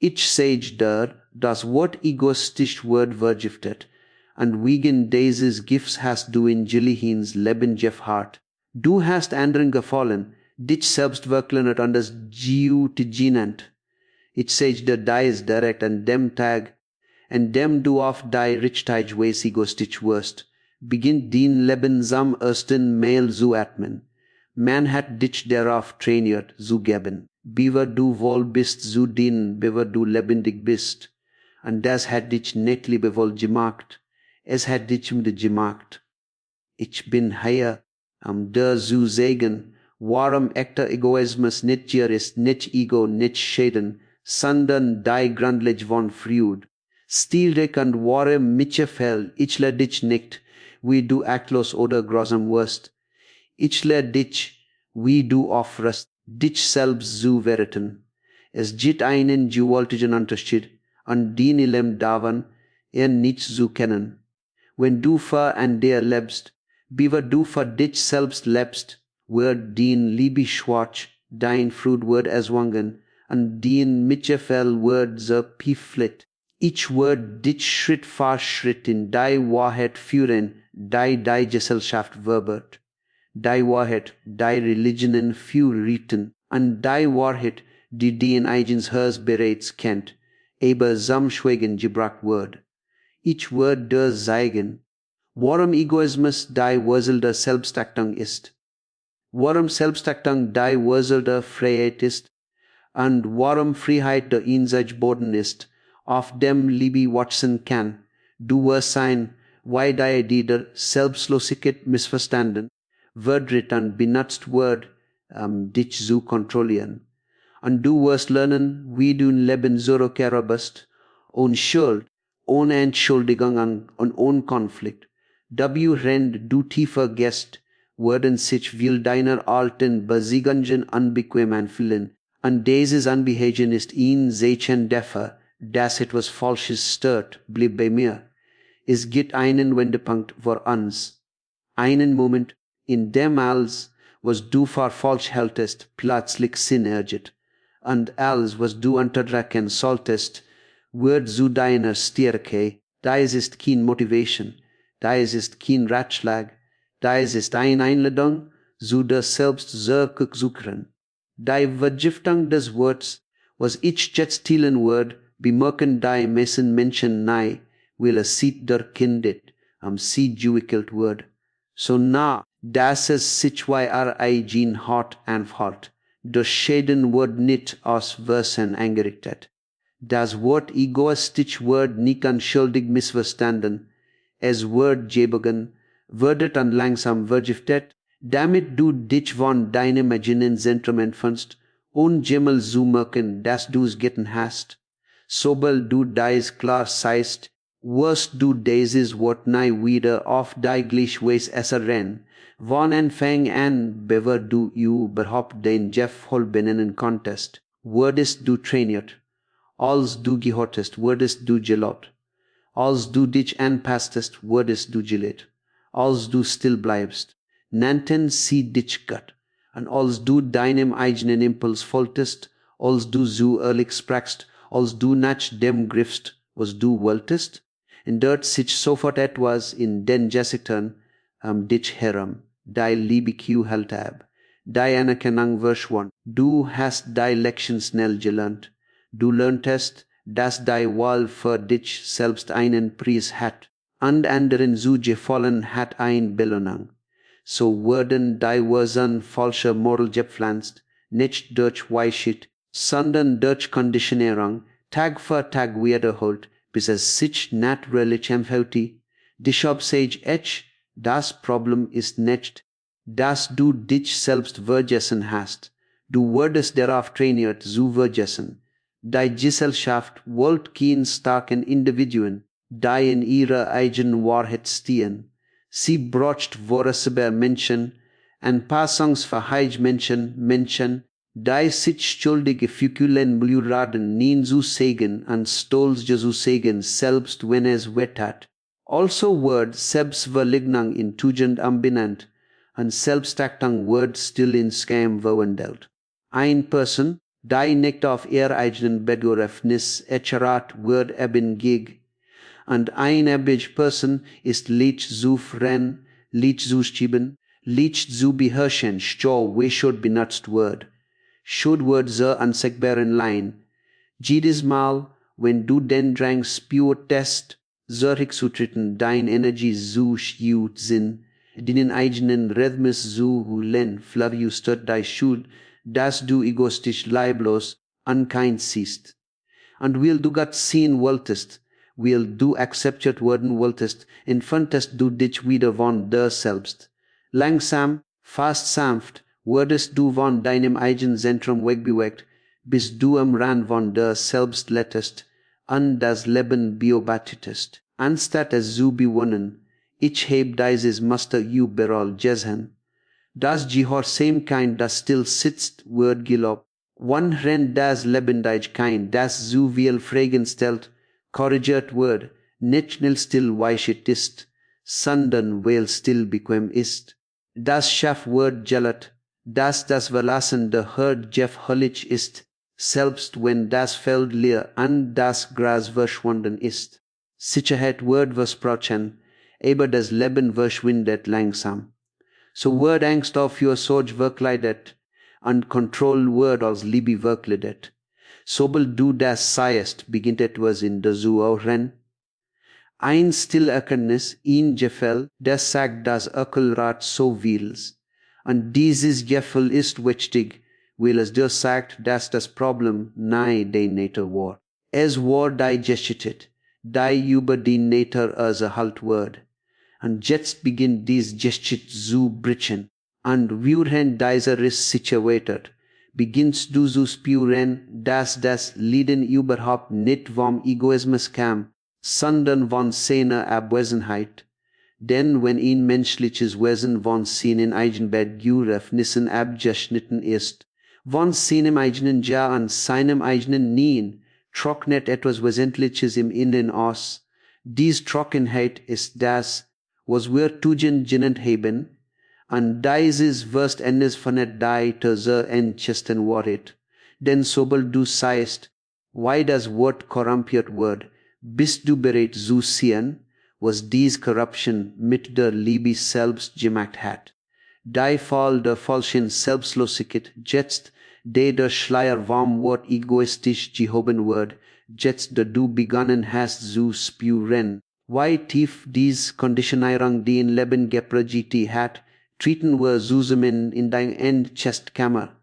Ich sage dir, das Wort egoistisch wurde vergiftet, und wegen dieses Gifts hast du in Jillihins Leben Hart. Du hast anderen gefallen, dich selbst wirklich an das Giu te genannt. Ich sage dir, die ist direkt an dem Tag, an dem du auf die Richtheit weis egoistisch wirst, beginnt din Lebensam ersten Mail zu atmen. Man hat dich darauf trainiert, zu geben, bewer du wohl bist zu dienen, bewer du lebendig bist. Und das hat dich nicht liebevoll gemacht, es hat dich gemacht. Ich bin hier, dir zu sagen, warum echter Egoismus nicht hier ist, nicht Ego, nicht Schäden, sondern die Grundlage von Fried. Stilrig und warum mitgefällt, ich lehre dich nicht, wie du achtlos oder grausam wirst. Ich lehre dich, wie du aufrest, dich selbst zu verraten. Es gibt einen gewaltigen Unterschied, an den Leben davon, nicht zu kennen. Wenn du für an dir lebst, bewer du für dich selbst lebst, wird din Liebe schwarz, dein Fruit wird erzwungen, und din mitgefällt wird so pieflit. Ich wird dich Schritt für Schritt in die Wahrheit führen, die Gesellschaft verbert. Die Wahrheit, die Religionen verrieten, und die Wahrheit, die den eigens Herz bereits kennt, aber zum Schweigen gebracht wird. Ich würde dir sagen, warum Egoismus die Wurzel der Selbstachtung ist, warum Selbstachtung die Wurzel der Freiheit ist, und warum Freiheit der einzige Boden ist, auf dem Liebe wachsen kann. Du wirst sein, weil die Idee der Selbstlosigkeit missverstanden, wird und benutzt wird, dich zu kontrollieren. Und du wirst lernen, wie du ein Leben zurückkehrer bist, ohne Schuld, ohne Entschuldigung und ohne Konflikt. Wenn du tiefer gehst, werden sich viel deiner alten Besiegungen unbequem anfühlen. Und dieses Anbehagen ist ein Zeichen dafür, dass etwas Falsches stört, blieb bei mir. Es gibt einen Wendepunkt für uns. Einen Moment, in dem alles, was du für falsch hältst, plötzlich Sinn ergibt. Und alles, was du unterdrücken solltest, wird zu deiner Stärke. Das ist keine Motivation. Das ist kein Ratschlag. Das ist eine Einladung, zu dir selbst zurückzukehren. Die Vergiftung des Wortes, was ich jetzt teilen wird, bemerken die meisten Menschen nicht, weil es sieht der Kindet, sie gewickelt wird. So na, dass es sich bei eigen Hart anfällt. Der Schäden wird nicht aus Versen eingerichtet. Das Wort egoistisch wird nicht unschuldig missverstanden. Es wird gebogen, wird dann langsam vergiftet, damit du dich von deinem Imaginenzentrum entfernst und jemals zu merken, dass du's getan hast. Sobald du dies klar seist, wirst du dieses Wort nie wieder auf die Gleichweise ersetzen. Von Anfang an, bevor du überhaupt den Jeff Hall benennen konntest, wurdest du trainiert. Als du gehorchtest, wurdest du gelobt. Als du dich anpasstest, wurdest du gelehrt. Als du still bleibst, nannten sie dich Gott. Und als du deinem eigenen Impuls folgtest, als du so ehrlich sprachst, als du nach dem griffst, was du wolltest, und dort sich sofort etwas in den Gesichtern dich herum, die Liebe hält ab, die Anerkennung verschwand. Du hast die Lektion schnell gelernt. Du lerntest, dass die Wahl für dich selbst einen Preis hat, und anderen zu gefallen hat eine Belohnung. So wurden die Wurzeln falscher Moral gepflanzt, nicht durch Weisheit, sondern durch Konditionierung, Tag für Tag wiederholt, bis es sich natürlich empfällt. Deshalb sage ich, das Problem ist nicht, dass du dich selbst vergessen hast. Du wurdest darauf trainiert zu vergessen. Die Gesellschaft wollte keinen starken Individuen, die in ihrer eigenen Wahrheit stehen. Sie braucht vorüber Menschen, anpassungsfähige Menschen, die sich schuldige Fükulen Blüraden nie zu sagen und stolz zu sagen, selbst wenn es wehtat. Also wird Selbstverleugnung in Tugend benannt und Selbstachtung wird still in Skam verwandelt. Eine Person, die nicht auf ihr eigenen Begriffnis echarat wird eben gig. Und ein average person ist leicht zu freien, leicht zu schieben, leicht zu beherrschen, stau wie should benutzt wird. Should wird so unsichtbaren Line. Jedes Mal, wenn du den Drang spürtest, zurückzutreten, dein Energie zu schiut sind, den eigenen Rhythmus zu hulen, verwüstet dein Schuld, dass du egoistisch leiblos unkind siehst. Und will du Gott sehen wolltest, will du akzeptiert werden wolltest, entfernst du dich wieder von dir selbst. Langsam, fast sanft, wurdest du von deinem eigenen Zentrum wegbewegt, bis du am Rand von dir selbst lettest, an das Leben beobachtetest. Anstatt es zu bewohnen, ich heb dieses Muster überall gesehen. Das Gehorsam das still sitzt, wird gelobt. Wann rennt das Lebendigkeit, das zu viel Fragen stellt, korrigiert wird, nicht schnell still weichert ist, sondern weil still bequem ist. Das Schaf wird gellet, dass das Verlassen der Herd gefährlich ist, selbst wenn das Feld leer an das Gras verschwunden ist. Sicherheit wird versprochen, aber das Leben verschwindet langsam. So wird Angst auf your Sorge verkleidet, und Kontroll wird als Liebe verkleidet. Sobald du das seiest, beginnt etwas in der Zuhören. Ein Stillerkenntnis ihn gefällt, das sagt das Öckelrad so wills. Und dieses Gefühl ist wichtig, weil es dir sagt, dass das Problem nahe den Natur war. Es war digestet, die über den Natur halt wird. Und jetzt beginnt dies Geschicht zu brechen. Und während dieser ist situated, beginnst du zu spüren, dass das Leiden überhaupt nicht vom Egoismus kam, sondern von seiner Abwesenheit. Denn wenn ein menschliches Wesen von seinen eigenen Bedürfnissen abgeschnitten ist, von seinem eigenen Ja und seinem eigenen Nein, trocknet etwas Wesentliches im Inneren aus. Dies Trockenheit ist das, was wir Tugend genannt haben, und dieses wirst eines von der die zur entchesten Wahrheit. Denn sobald du seist, why das Wort korrumpiert wird, bist du bereit zu sehen, was dies Corruption mit der Liebe selbst gemacht hat. Die Fall der falschen Selbstlosigkeit, jetzt, der Schleier vom Wort egoistisch gehoben wird, jetzt, da du begonnen hast zu spüren, wie tief dies Konditionierung den Leben gepredigt hat, treten wir zusammen in dein Endchestkammer.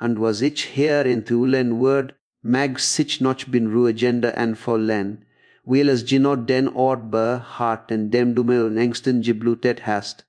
Und was ich hier enthulen wird, mag sich noch bin Ruhegende anfallen, weil es genot den Ort beharrt, in dem du mir längsten geblutet hast.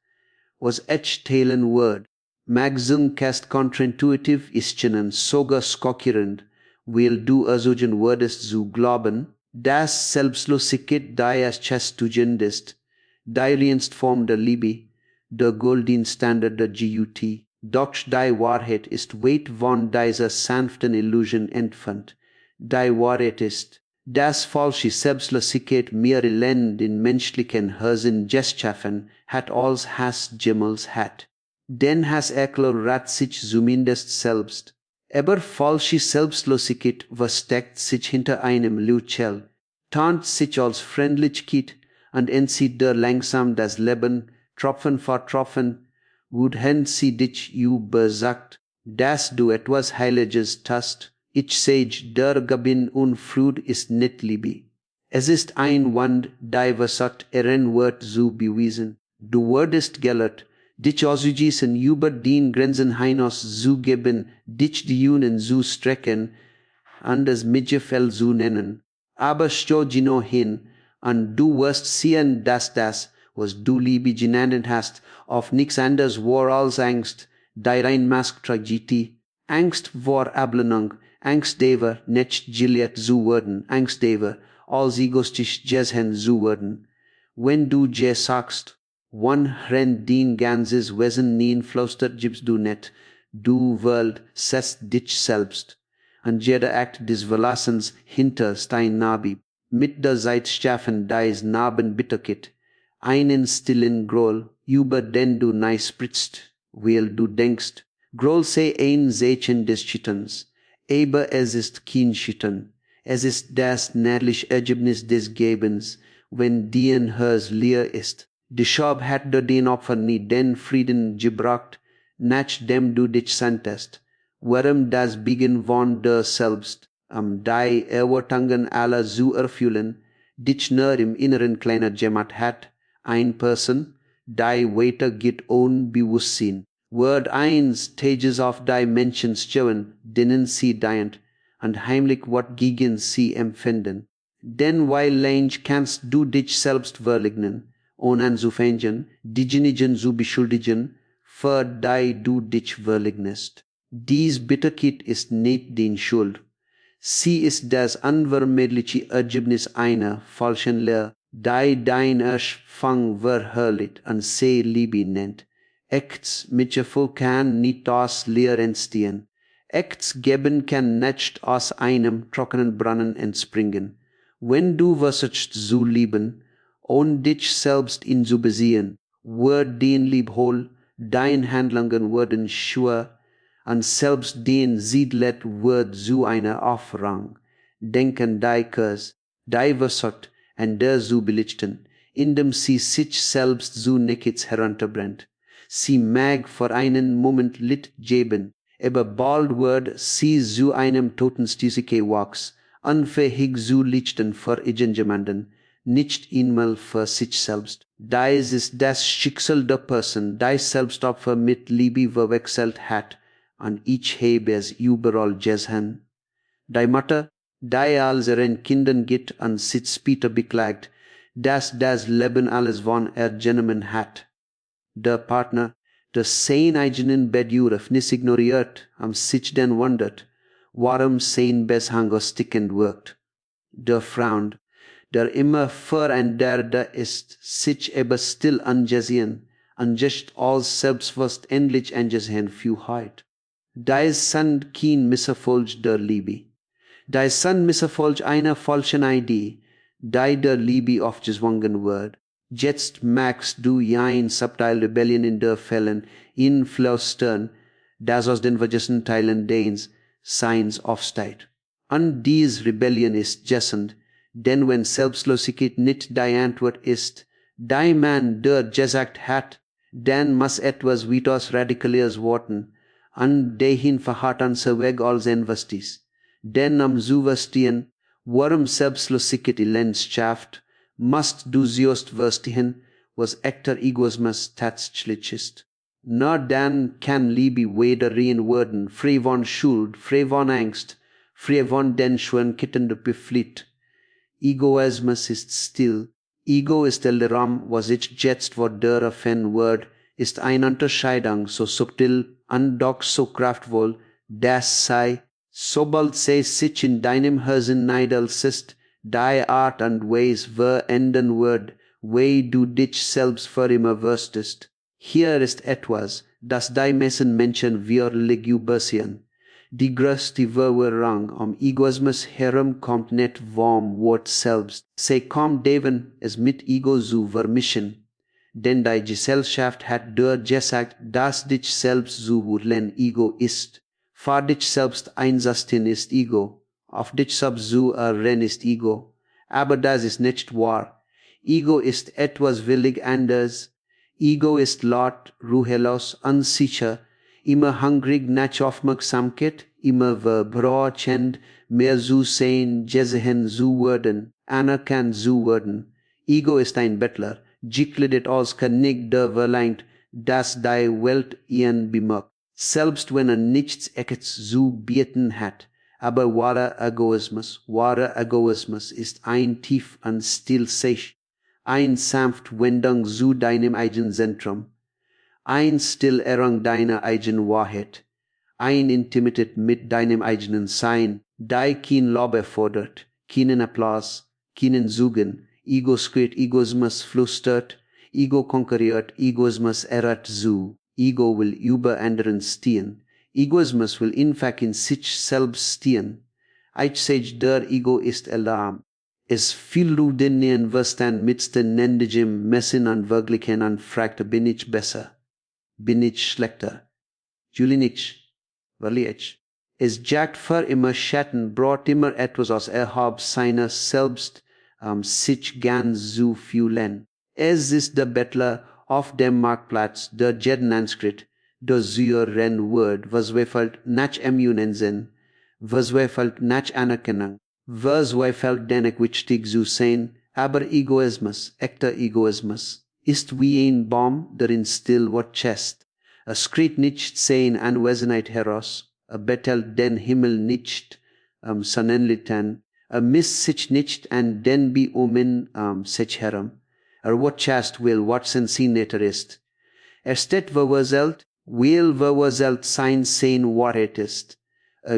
Was ich teilen wird, mag kast kontraintuitiv istchen sogar schockierend, weil du ersuchen würdest zu glauben, dass Selbstlosigkeit deines Tugend ist, die reinste Form der Liebe, der golden Standard der GUT, doch die Wahrheit ist weit von dieser sanften Illusion entfernt. Die Wahrheit ist, dass falsche Selbstlosigkeit mehr Elend in menschlichen Herzen geschaffen hat als Hass jemals hat. Denn Hass erklärt sich zumindest selbst. Aber falsche Selbstlosigkeit versteckt sich hinter einem Lüchel, tarnt sich als Freundlichkeit und entzieht dir langsam das Leben, Tropfen vor Tropfen, wohin sie dich übersagt, dass du etwas Heiliges tust. Ich sage, der Gabin und Fruit ist nicht Liebe. Es ist ein Wand, die versagt, wird zu bewiesen. Du wurdest gelehrt, dich auszuschießen über den Grenzen hinaus zu geben, dich die Jungen zu strecken, an das Mittelfeld zu nennen. Aber steh genau hin, und du wirst sehen, dass das, was du Liebe genannt hast, auf nichts anderes war als Angst, die rein Tragödie, Angst vor Ablehnung, Angst darüber, nicht gelehrt zu werden, Angst darüber, als egoistisch gesehen zu werden. Wenn du sagst, wann rennt dein ganzes Wesen nie flüstert, gibst du nicht, du Welt setzt dich selbst. Und jeder Akt des Verlassens hinter dein Nabi, mit der Zeit schaffen deis Naben Bitterkeit, einen stillen Groll, über den du nei spritzt, weil du denkst, Groll sei ein Zeichen des Scheiterns, Aber es ist kein Schüttern. Es ist das nährliche Ergebnis des Gebens, wenn dien hers leer ist. Die Schab hat den Opfer nie den Frieden gebracht, nach dem du dich sandtest. Warum das Beginn von der Selbst, die Erwartungen aller zu erfüllen, dich nur im Inneren kleiner gemacht hat, ein Person, die weiter geht ohne Bewusstsein. Word eins Stages of die Menschen schauen, denen sie deint, und heimlich wat gegen sie empfinden. Denn weil längst kannst du dich selbst verleugnen, ohne anzufangen, diejenigen zu beschuldigen, für die du dich verleugnest. Dies Bitterkeit ist nicht die Schuld. Sie ist das unvermeidliche Ergebnis einer falschen Lehre, die dein Erfang verherrlicht und sie Liebe nennt. Echts Mitgefühl kann nicht aus Leer entstehen. Echts Geben kann nicht aus einem trockenen Brunnen entspringen. Wenn du versuchst zu lieben, ohne dich selbst ihn zu besehen, wird den Liebhol, dein Handlungen werden schwer, und selbst den Siedlet wird zu einer Aufrang. Denken die Kurs, die versucht, und der zu belichten, indem sie sich selbst zu nichts herunterbrennt. Sie mag für einen Moment Lied geben, aber bald wird sie zu einem Totenstüsike wachs, unfähig zu lichten für irgendjemanden, nicht einmal für sich selbst. Dies ist das Schicksal der Person, die Selbstopfer mit Liebe verwechselt hat, und ich habe es überall gesehen. Die Mutter, die als ihren Kindern geht und sich später beklagt, dass das Leben alles von genommen hat. Der Partner, der sein eigenen Bedürfnis ignoriert und sich dann wundert, warum sein Beshanger stickend wirkt. Der Freund, der immer verändert ist, sich aber still angesehen und just als selbstverständlich angesehen für heute. Dies sind kein Misserfolg der Liebe. Dies sind Misserfolg einer falschen Idee, die der Liebe aufgezwungen wird. Jetzt magst du ein subtile Rebellion in der Fällen inflüstern, das aus den vergessen Teilen des Seins aufsteigt. Und dies Rebellion ist jessend, denn wenn Selbstlosigkeit nicht die Antwort ist, die man der gesagt hat, dann muss etwas weitaus Radikaleres warten, und dahin verharrt so weg als Investis. Denn am zu verstehen, warum Selbstlosigkeit Elend schafft, musst du zuerst verstehen, was echter Egoismus tatsächlich ist. Nur dann kann Liebe wieder rein werden, frei von Schuld, frei von Angst, frei von den schwankenden Beflitt. Egoismus ist still. Ego ist der Raum, was ich jetzt vor der erfahren wird, ist eine Unterscheidung so subtil und doch so kraftvoll, dass sei, sobald sie sich in deinem Herzen niederlässt, die Art und Weise verändern wird, wie du dich selbst für immer wirstest. Hier ist etwas, das die meisten Menschen wirklich übersehen. Die größte Verwirrung Egoismus herum kommt nicht vom Wort selbst. Sie kommt davon, es mit Ego zu vermischen. Denn die Gesellschaft hat dort gesagt, dass dich selbst zu handeln Ego ist. Für dich selbst einsetzen ist Ego. Auf dich selbst zu errennen ist Ego. Aber das ist nicht wahr. Ego ist etwas völlig anderes. Ego ist laut, ruhelos, unsicher, immer hungrig nach Aufmerksamkeit, immer verbrauchend, mehr zu sehen, gesehen zu werden, anerkannt zu werden. Ego ist ein Bettler, gekleidet als König, der verlangt, dass die Welt ihn bemerkt, selbst wenn nichts Echtes zu bieten hat. Aber wahrer Egoismus ist ein tief und still sich, ein sanft Wendung zu deinem eigenen Zentrum, ein still Errang deiner eigenen Wahrheit, ein Intimität mit deinem eigenen Sein, die kein Lob erfordert, keinen Applaus, keinen Zugen. Ego schreit, Egoismus flüstert, Ego konkurriert, Egoismus errat zu. Ego will über anderen stehen. Egoismus will in fact in sich selbst stehen. Ich sage, der Ego ist Alarm. Es viel du den Verstand mit den Nendigem messen an Wirklichen und fragt, bin ich besser? Bin ich schlechter? Juli nicht, weil ich. is jagt für immer Schatten, braucht immer etwas aus Erhab seiner selbst, sich gern zu fühlen. Es ist der Bettler auf dem Marktplatz, der jeden anskritt, der Syren Wort, was weifelt nach Immunen was weifelt nach Anerkennung, was weifelt denek wichtig zu sein, aber Egoismus, echter Egoismus, ist wie ein Baum, darin still wat chest. Skrit nicht sein Anwesenheit heraus, bettelt den Himmel nicht, sonnenliten, miss sich nicht an den bi sich herum, wat chest will, wat sensineter ist. Steht verwurzelt, will verwurzelt sein Wahrheit ist,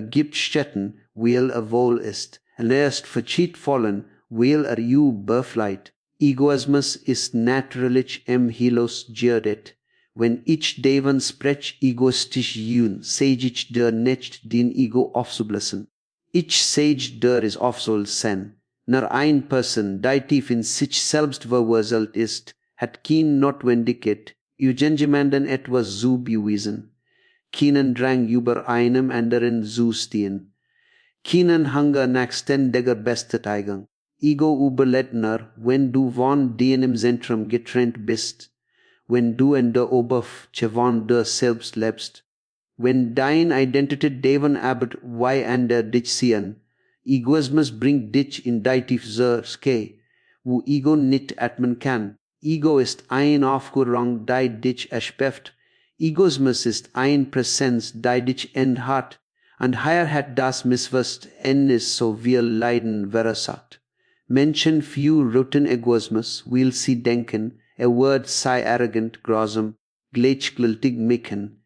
gibt Stätten, will wohl ist, erst verschied fallen, will you befleit. Egoismus ist natürlich hilos gjerdet. Wenn ich deven sprech egoistisch jun, sage ich der nicht den Ego aufzublassen. Ich sage der is aufsoll sein. Nur ein Person, die tief in sich selbst verwurzelt ist, hat kein Notwendigkeit, jemanden etwas zu beweisen. Keinen Drang über einem anderen zu stehen. Keinen Hunger nach ständiger Bestätigung. Ego überleitner, wenn du von dem Zentrum getrennt bist, wenn du in der Oberfläche von der selbst lebst, wenn dein Identität Deven abert wie ander dich sehen, Egoismus bringt dich in die tiefste Ske, wo Ego nicht atmen kann. Ego ist ein Aufgerang, die dich erschöpft. Egoismus ist ein Präsenz, die dich enthat, und hier hat das Missverständnis so viel Leiden verursacht. Menschen führen Egoismus, will sie denken, Wort sei arrogant, grausam, gleichgültig machen.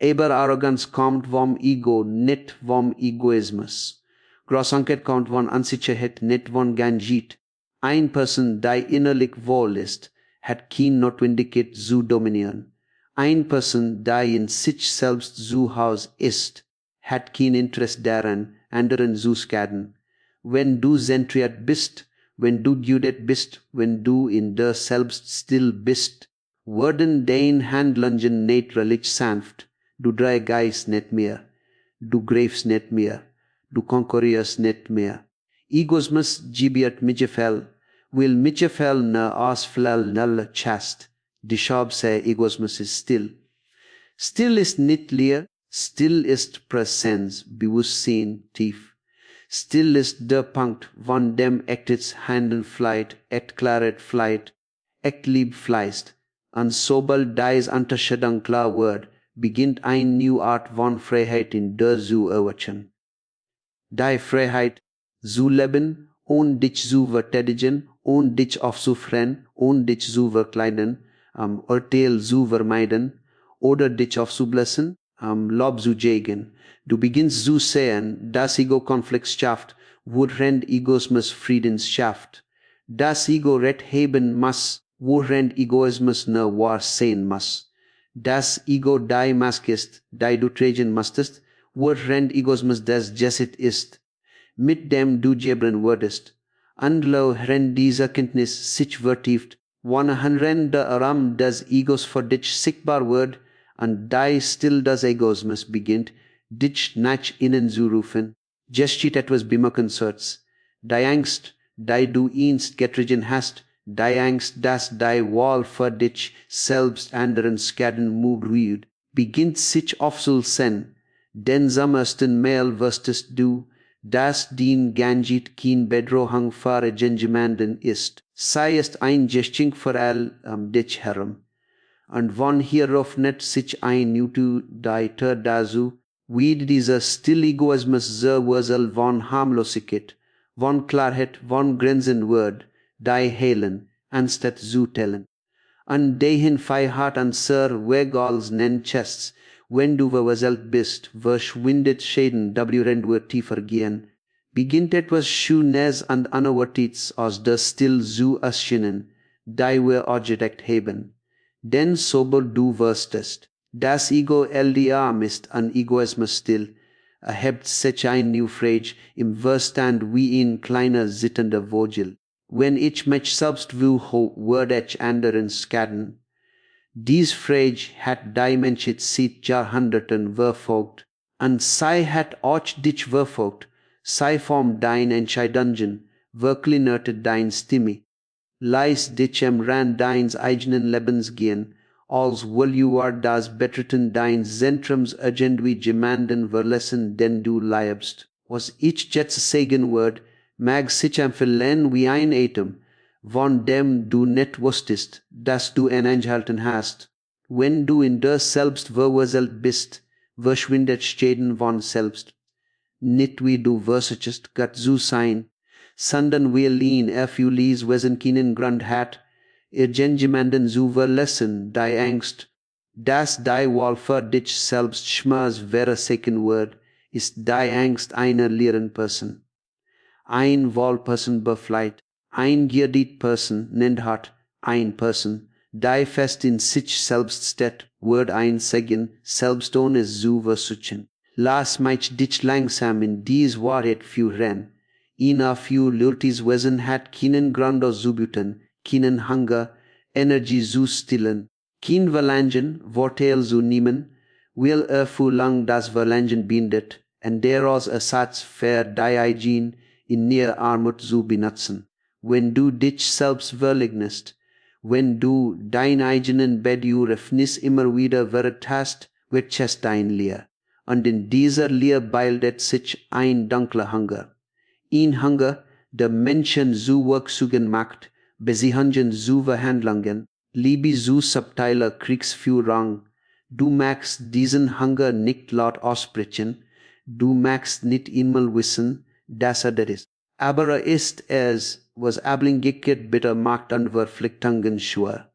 Aber Arroganz kommt vom Ego, nicht vom Egoismus. Grausamkeit kommt von Unsicherheit, nicht von Ganjit. Ein Person, die innerlich wohl ist, hat keine Notwendigkeit zu dominieren. Ein Person, die in sich selbst zu Hause ist, hat kein Interesse daran, anderen zu schaden. Wenn du zentriert bist, wenn du judet bist, wenn du in der selbst still bist, werden dein Handlungen nicht religiös sanft, du dreigehst nicht mehr, du greifst nicht mehr, du konkurrierst nicht mehr. Egoismus gibiert Mitgefühl, will Mitgefühl ne ausflell null chast, die Schab sei Egoismus ist still. Still ist nicht leer, still ist Präsenz, Bewusstsein tief. Still ist der Punkt, von dem echtes Handeln fleit, echt klaret fleit, echt lieb fleißt. Und sobald dies Unterscheidung klar wird, beginnt ein neue Art von Freiheit in der zu erwachsen. Die Freiheit, zu leben, ohne dich zu verteidigen, ohne dich aufzufressen, ohne dich zu verkleiden, Urteil zu vermeiden, oder dich aufzublassen, Lob zu jagen. Du beginnst zu sehen, dass Ego-Konflikt schafft, worin Egoismus Frieden schafft. Das Ego Recht heben muss, worin Egoismus ne wahr sein muss. Das Ego die Maske ist, die du tragen musstest, worin Egoismus das Jesset ist, mit dem du jebren würdest. Anlo ren dieser Kenntnis sich vertieft, wann der Aram des Egos für dich sichtbar wird, und die still das Egoismus beginnt, dich nach innen zu rufen, geschiet etwas bemerkenswertes. Die Angst, die du einst getragen hast, die Angst, dass die Wahl für dich selbst anderen Schaden rührt, beginnt sich aufzulösen, denn sammersten Mail wirstest du, dass din Ganjit kein Bedrohung für jemanden ist, sei es ein Geschenk für all dich herum. Und wann hierauf nicht sich ein Nutu deiter dazu, wie dieser still Egoismus sehr Wurzel von Harmlosigkeit, von Klarheit, von Grenzen wird, die heilen, anstatt zu tellen. Und dehen Freiheit an sehr Wegals nennen Chests, wenn du verwurzelt bist, verschwindet Schäden, w wird tiefer gehen, beginnt etwas Schönes und Unerwartetes aus der Still zu erscheinen, die wir Objekt haben. Denn sobald du wirstest, das Ego LDA ist an Egoismus still, erhebt sich ein new Frage im Verstand wie ein kleiner sittender Vogel. Wenn ich mich selbst will, würde ich anderen schaden. Dies Frage hat die Menschheit seit Jahrhunderten verfolgt, Und sei hat auch dich verfolgt, sei vom dein Entscheidungen, wirklich nötet dein Stimme. Leis dich ran deins eigenen Lebens gehen, als will you are das betreten deins Zentrums irgendwie jemanden verlassen, den du liebst. Was ich jetzt sagen word, mag sich empfehlen wie ein Atem, von dem du nicht wusstest, dass du ihn eingehalten hast. Wenn du in der Selbst verwurzelt bist, verschwindet Schäden von selbst. Nicht wie du versuchst, Gott zu sein, sondern wie ihn erfülltes Wesen keinen Grund hat, jemanden zu verlassen, die Angst, dass die Wahl für dich selbst schmerz wäre second word, ist die Angst einer leeren Person. Ein Wahlperson befreit, ein gierdet Person nennt hat, ein Person, die fest in sich selbst steht, wird ein sagen, selbst ohne zu versuchen. Lass mich dich langsam in dies Wahrheit führen. Ina für lürtis Wesen hat keinen Grund zu bieten, keinen Hunger, Energie zu stillen, kein Verlangen, Vorteil zu nehmen, will für lang das Verlangen bindet, und daraus Ersatz für die Eigen in ihr Armut zu benutzen. Wenn du dich selbst verleugnest, wenn du dein eigenen Bedürfnis immer wieder verrat hast, wird es dein Leer. Und in dieser Leer bildet sich ein dunkler Hunger. Ein Hunger, der Menschen zu Werkzeugen macht, Besiehungen zu Verhandlungen, Liebe zu subtiler Kriegsführung. Du magst diesen Hunger nicht laut aussprechen, du magst nicht einmal wissen, dass das ist. Aber ist es, was ablengicket bitter macht an Verpflichtungen schwer.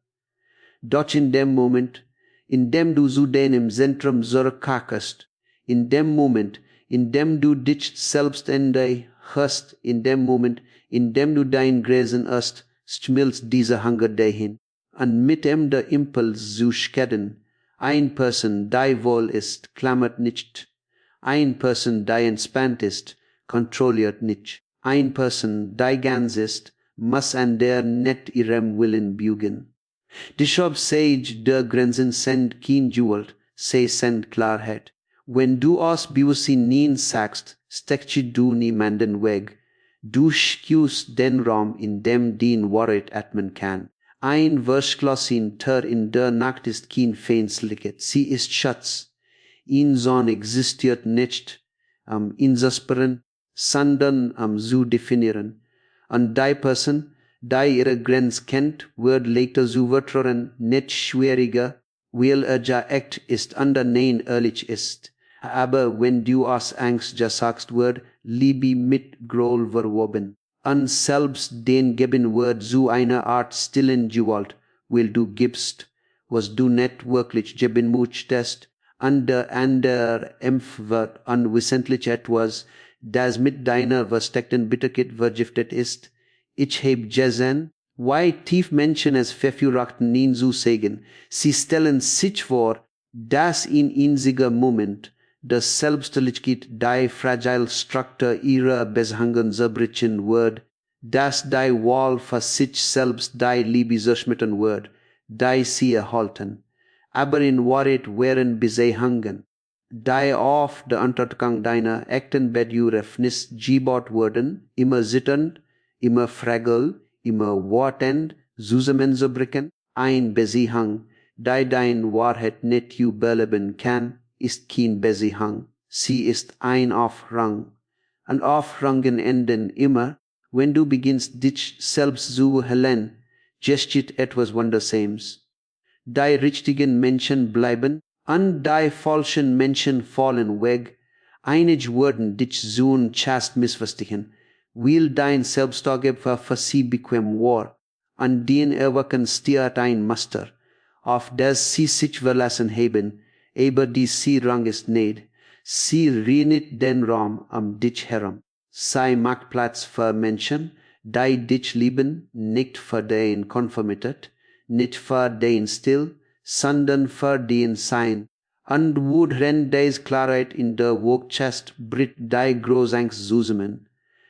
Doch in dem Moment, in dem du zu deinem Zentrum zurückkehrst, in dem Moment, in dem du dich selbst hörst, in dem Moment, in dem du dein Gräsen hast, schmilzt dieser Hunger dahin. Und mit ihm der Impuls zu schäden. Ein Person, die wohl ist, klammert nicht. Ein Person, die entspannt ist, kontrolliert nicht. Ein Person, die ganz ist, muss an der nicht ihrem Willen bügen. Deshalb sage der Grenzen sind kein Jewel, sie sind Klarheit. Wenn du aus Bewusstsein sagst, steckst du niemanden weg. Du schickst den Raum, in dem die Wahrheit atmen kann. Ein Verschlossin Tür in der Nacht ist kein Fensterlicht, sie ist Schatz. In Sonne existiert nicht, insasperen, sondern zu definieren. Und die Person, die ihre Grenze kennt, wird leichter zu vertrauen, nicht schwieriger, weil ja echt ist und nein ehrlich ist. Aber wenn du aus Angst sagst wird, Liebe mit Groll verwoben, und selbst den geben wird zu einer Art stillen Gewalt, weil du gibst, was du nicht wirklich geben möchtest, und der andere wird unwissentlich etwas, das mit deiner versteckten Bitterkeit vergiftet ist. Ich heb gesehen, wie tief Menschen es verführten, ihn zu sagen. Sie stellen sich vor, dass in einziger Moment das Selbstlosigkeit die fragile Struktur ihrer Beziehungen zerbrechen wird, dass die Wahl für sich selbst die Liebe zerschmettern wird, die sie erhalten. Aber in Wahrheit wären Beziehungen, die auf der Untergang deiner echten Bedürfnis gebaut wurden, immer zitternd, immer fragil, immer wartend, zusammenzubrechen, ein Beziehung, die dein Wahrheit nicht überleben kann, ist kein Beziehung, sie ist ein Aufrang. Und Aufrangen enden immer, wenn du beginnst dich selbst zu heilen, geschieht etwas Wundersames. Die richtigen Menschen bleiben, und die falschen Menschen fallen weg. Einige würden dich so chast missverstehen, weil dein Selbstvergeber für sie bequem war, und den Erwachen stiert ein Muster, auf das sie sich verlassen haben, aber die sie Rang ist nicht. Sie reinet den Raum dich herum. Sei Marktplatz für Menschen, die dich lieben, nicht für den Konformität, nicht für den Stil, sondern für den Sein. Und wo rennt dies Klarheit in der Workchest, bricht die Großangst zusammen.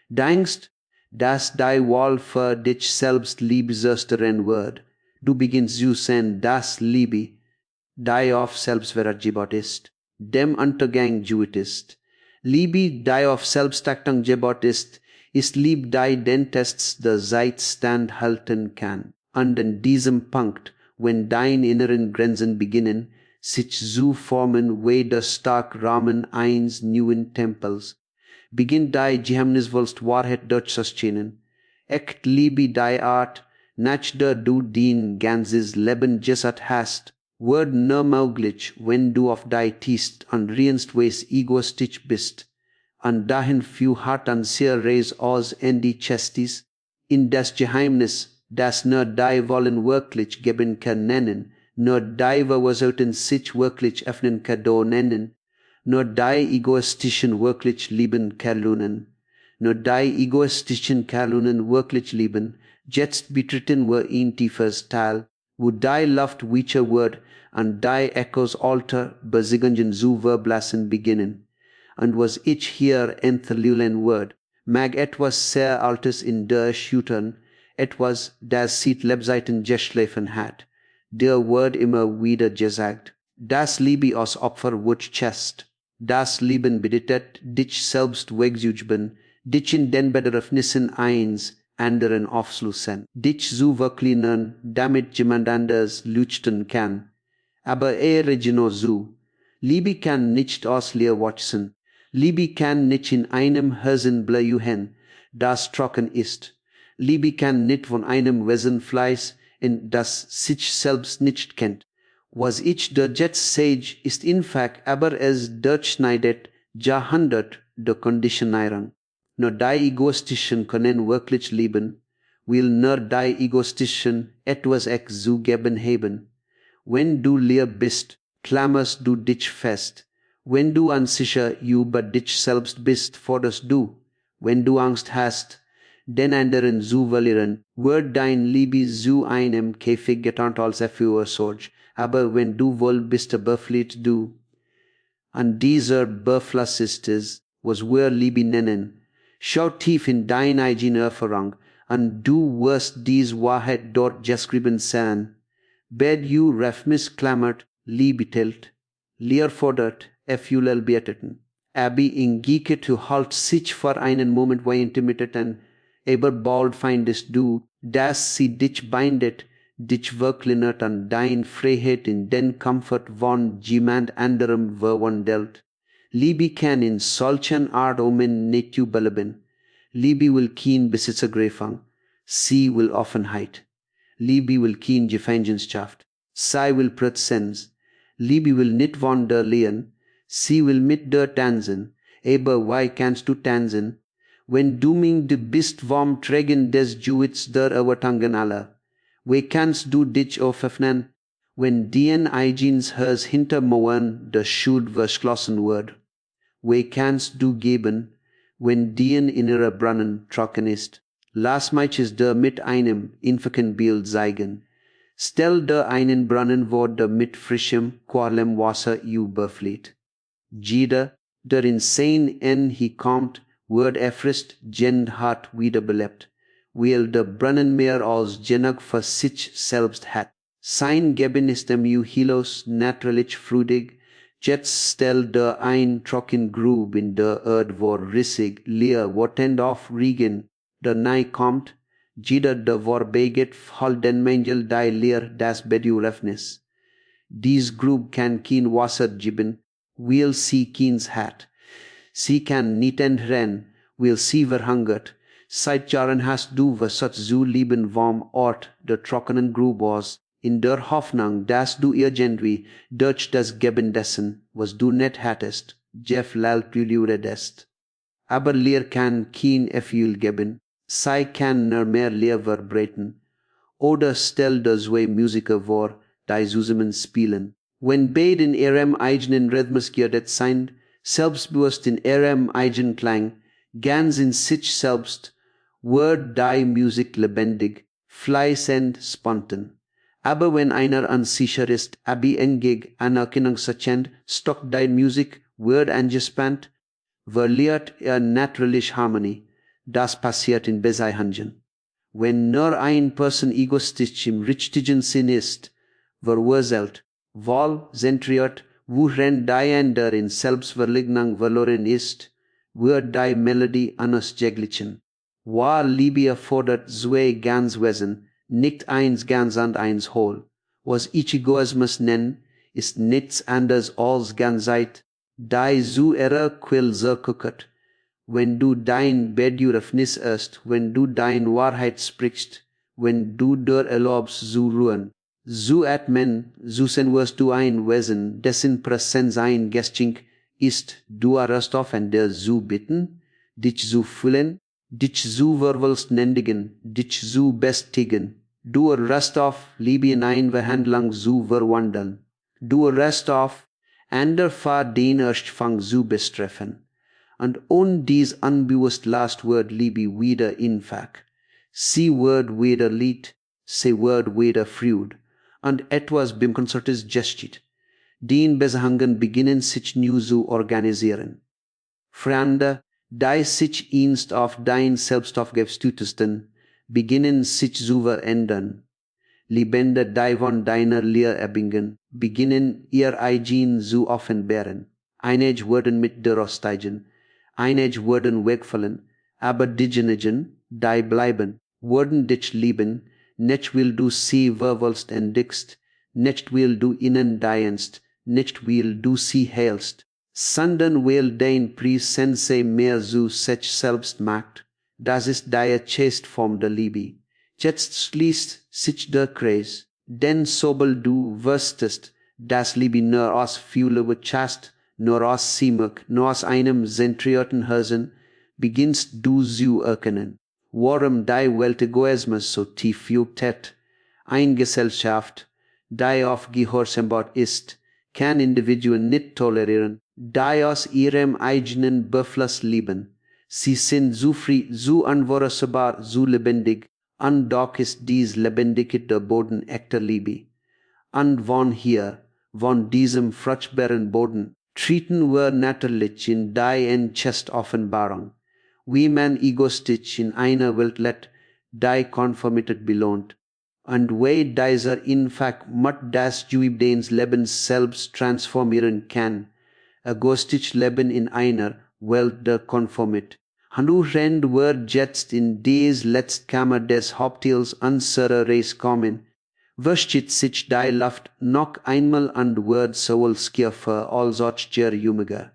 Denkst, dass die Wahl für dich selbst liebsösteren wird. Du beginnst zu sehen, dass Liebe, die auf Selbstvergebt ist. dem Untergang juitist. Liebe, die auf Selbstaktung gebot ist lieb, die den Tests der Zeit standhalten kann. Und in diesem Punkt, wenn dein inneren Grenzen beginnen, sich zu formen, wie der stark Rahmen eines neuen Tempels, beginnt die Geheimnisvollst Wahrheit durchzuscheinen. Echt Liebe, die Art, nach der du dein ganzes Leben gesat hast, wird nur möglich, wenn du auf die tiefst und reinst weis egoistisch bist, und dahin für hart und sehr reis aus in die Chestis, in das Geheimnis, das nur die wollen wirklich geben kann nennen, nur die verursachen sich wirklich öffnen kann nennen, nur die egoistischen wirklich lieben Kerlunen, nur die egoistischen Kerlunen wirklich lieben, jetzt betreten wir in tiefes Tal, wo die Luft weicher wird und die Echos alter besigungen zu verblassen beginnen. Und was ich hier entthüllen wird, mag etwas sehr Altes in der schüttern, etwas, das seit Lebzeiten geschlafen hat. Der wird immer wieder gesagt, das Liebe aus Opfer wird chest, das Leben bedeutet, dich selbst wegzuben, dich in den Bedürfnissen eins anderen aufschließen, dich zu verkleinern, damit jemand anders leuchten kann. Aber Regino so, Liebe kann nicht aus leer wachsen, Liebe kann nicht in einem Hirsen bleiben, das trocken ist. Liebe kann nicht von einem Wesen Fleiß, in das sich selbst nicht kennt. Was ich der jetzt sage, ist in Fact, aber es durchschneidet Jahrhundert der Konditionierung. Nur die Egoistischen können wirklich lieben, will nur die Egoistischen etwas zugeben haben. Wenn du leer bist, klammerst du dich fest. Wenn du unsicher über dich selbst bist, forderst du. Wenn du Angst hast, den anderen zu verlieren, wird dein Liebe zu einem Käfig getarnt als für Sorge. Aber wenn du wohl bist, beflieht du. An dieser Beflass ist es, was wir Liebe nennen. Schau tief in deine eigene Erfahrung, und du wirst dies Wahrheit dort geschrieben sehen. Bed you refmis klammert, Liebe tilt, leer fordert, effulel beteten. Abi ingike to halt sich für einen Moment wie intimideten, aber bald findest du, dass sie dich bindet, dich verkleinert an dein Freiheit in den Komfort von jemand anderem verwandelt. Liebe kann in solchen Art nicht überleben. Liebe will kein Besitz ergreifen. Sie will Offenheit. Liebe will kein Gefangenschaft. Sie will Präsenz. Liebe will nicht wanderlehen. Sie will mit dir tanzen. Aber why kannst du tanzen? Wenn du mich bist vom Trägen des Juits der Übertangen aller. Wie kannst du dich öffnen, wenn dien eigens Hers hinter Mauern der Schuld verschlossen wird? Wie kannst du geben, wenn dien innerer Brunnen trocken ist? Lass mich es dir mit einem infaken Bild zeigen. Stell dir einen Brunnen vor, der mit frischem, klarem Wasser überflieht. Jeder, der in sein Ende kommt, wird erfrischt, gen hart wiederbelebt, weil der Brunnen mehr als genug für sich selbst hat. Sein Geben ist dem Hilos natürlich freudig, jetzt stell der ein trocken Grub in der Erde vor rissig, leer, wotend auf Regen, der nahe kommt, jeder der vorbegeht, halt den Mangel die leer das Bedürfnis. Dies Grub kann kein Wasser geben, weil sie keins hat. Sie kann nicht entrennen, weil sie verhungert. Seit Jahren hast du was zu lieben vom Ort der trockenen Grube aus, in der Hoffnung, dass du irgendwie durch das Geben dessen, was du nicht hattest, Jeff laltulüredest. Aber Leer kann kein Effil geben, sei kann nur mehr Leer verbreiten. Oder stell das way Musiker vor, die zusammen spielen. Wenn beide in ihrem eigenen Rhythmus geerdet sind, selbstbewusst in ihrem eigenen Klang, ganz in sich selbst, wird die Musik lebendig, fleißend, spontan. Aber wenn einer unsicher ist, abhängig Anerkennung suchend, stockt die Musik, wird angespannt, verliert er natürlich Harmonie. Das passiert in Beseihangen. Wenn nur ein Person egoistisch im richtigen Sinn ist, verwurzelt, wohlzentriert, worin die in Selbstverleugnung verloren ist, wird die Melodie unausgeglichen. War Liebe fordert zwei ganz Wesen, nicht eins ganz und eins whole. Was ich Egoismus nennen, ist nichts anderes als Ganzheit, die zu ihrer Quelle zurückkehrt. Wenn du dein Bedürfnis ist, wenn du dein Wahrheit sprichst, wenn du dir erlaubst zu ruhen, zu atmen, so wirst du ein Wesen, dessen Präsenz ein Geschenk ist, du hast auf und der zu bitten, dich zu fühlen, dich zu vervollständigen, dich zu bestätigen. Du hast auf, Liebe in eine Verhandlung zu verwandeln. Du hast auf, andere für den Erstfang zu bestreffen. Und dies unbewusst last word Liebe wieder in Fack. Sie wird wieder Lied, sie wird wieder Freude. Und etwas beim Konzertes geschieht. Den Besangen beginnen sich neu zu organisieren. Freunde, die sich einst auf dein Selbst aufgibst, beginnen sich zu verändern. Liebende, die von deiner Lehre erbingen, beginnen ihr eigen zu offenbaren. Einige werden mit dir aussteigen, einige werden wegfallen, aber diejenigen, die bleiben, werden dich lieben, nicht will du sie verwollst entdeckst, nicht will du ihnen dienst, nicht will du sie heilst, sondern will dein Präsenz mehr zu sich selbst macht. Das ist die Chestform der Liebe. Jetzt schließt sich der Kreis, denn sobald du wüsstest, dass Liebe nur aus Fühle wirtschaft, nur aus Siemig, nur aus einem zentrierten Herzen, beginnst du zu erkennen, warum die Welt Egoismus so tief juckt hat. Eine Gesellschaft, die auf Gehorsam ist, kann Individuen nicht tolerieren, die aus ihrem eigenen Befluss leben. Sie sind so frei, so unvorhersehbar, so lebendig, und doch ist dies Lebendigkeit der Boden echter Liebe. Und von diesem fruchtbaren Boden, treten wir natürlich in die Chest Offenbarung. Wie man egoistisch in einer Welt lebt, die Konformität belohnt. Und wie dieser Infakt mit das Juibdens Lebens selbst transformieren kann. Egoistisch leben in einer Welt der Konformität. Hanurend wird jetzt in des Letztkammer des Hauptteils unserer Reise kommen, versteht sich die Luft noch einmal und wird sowohl skierfer als auch jumiger.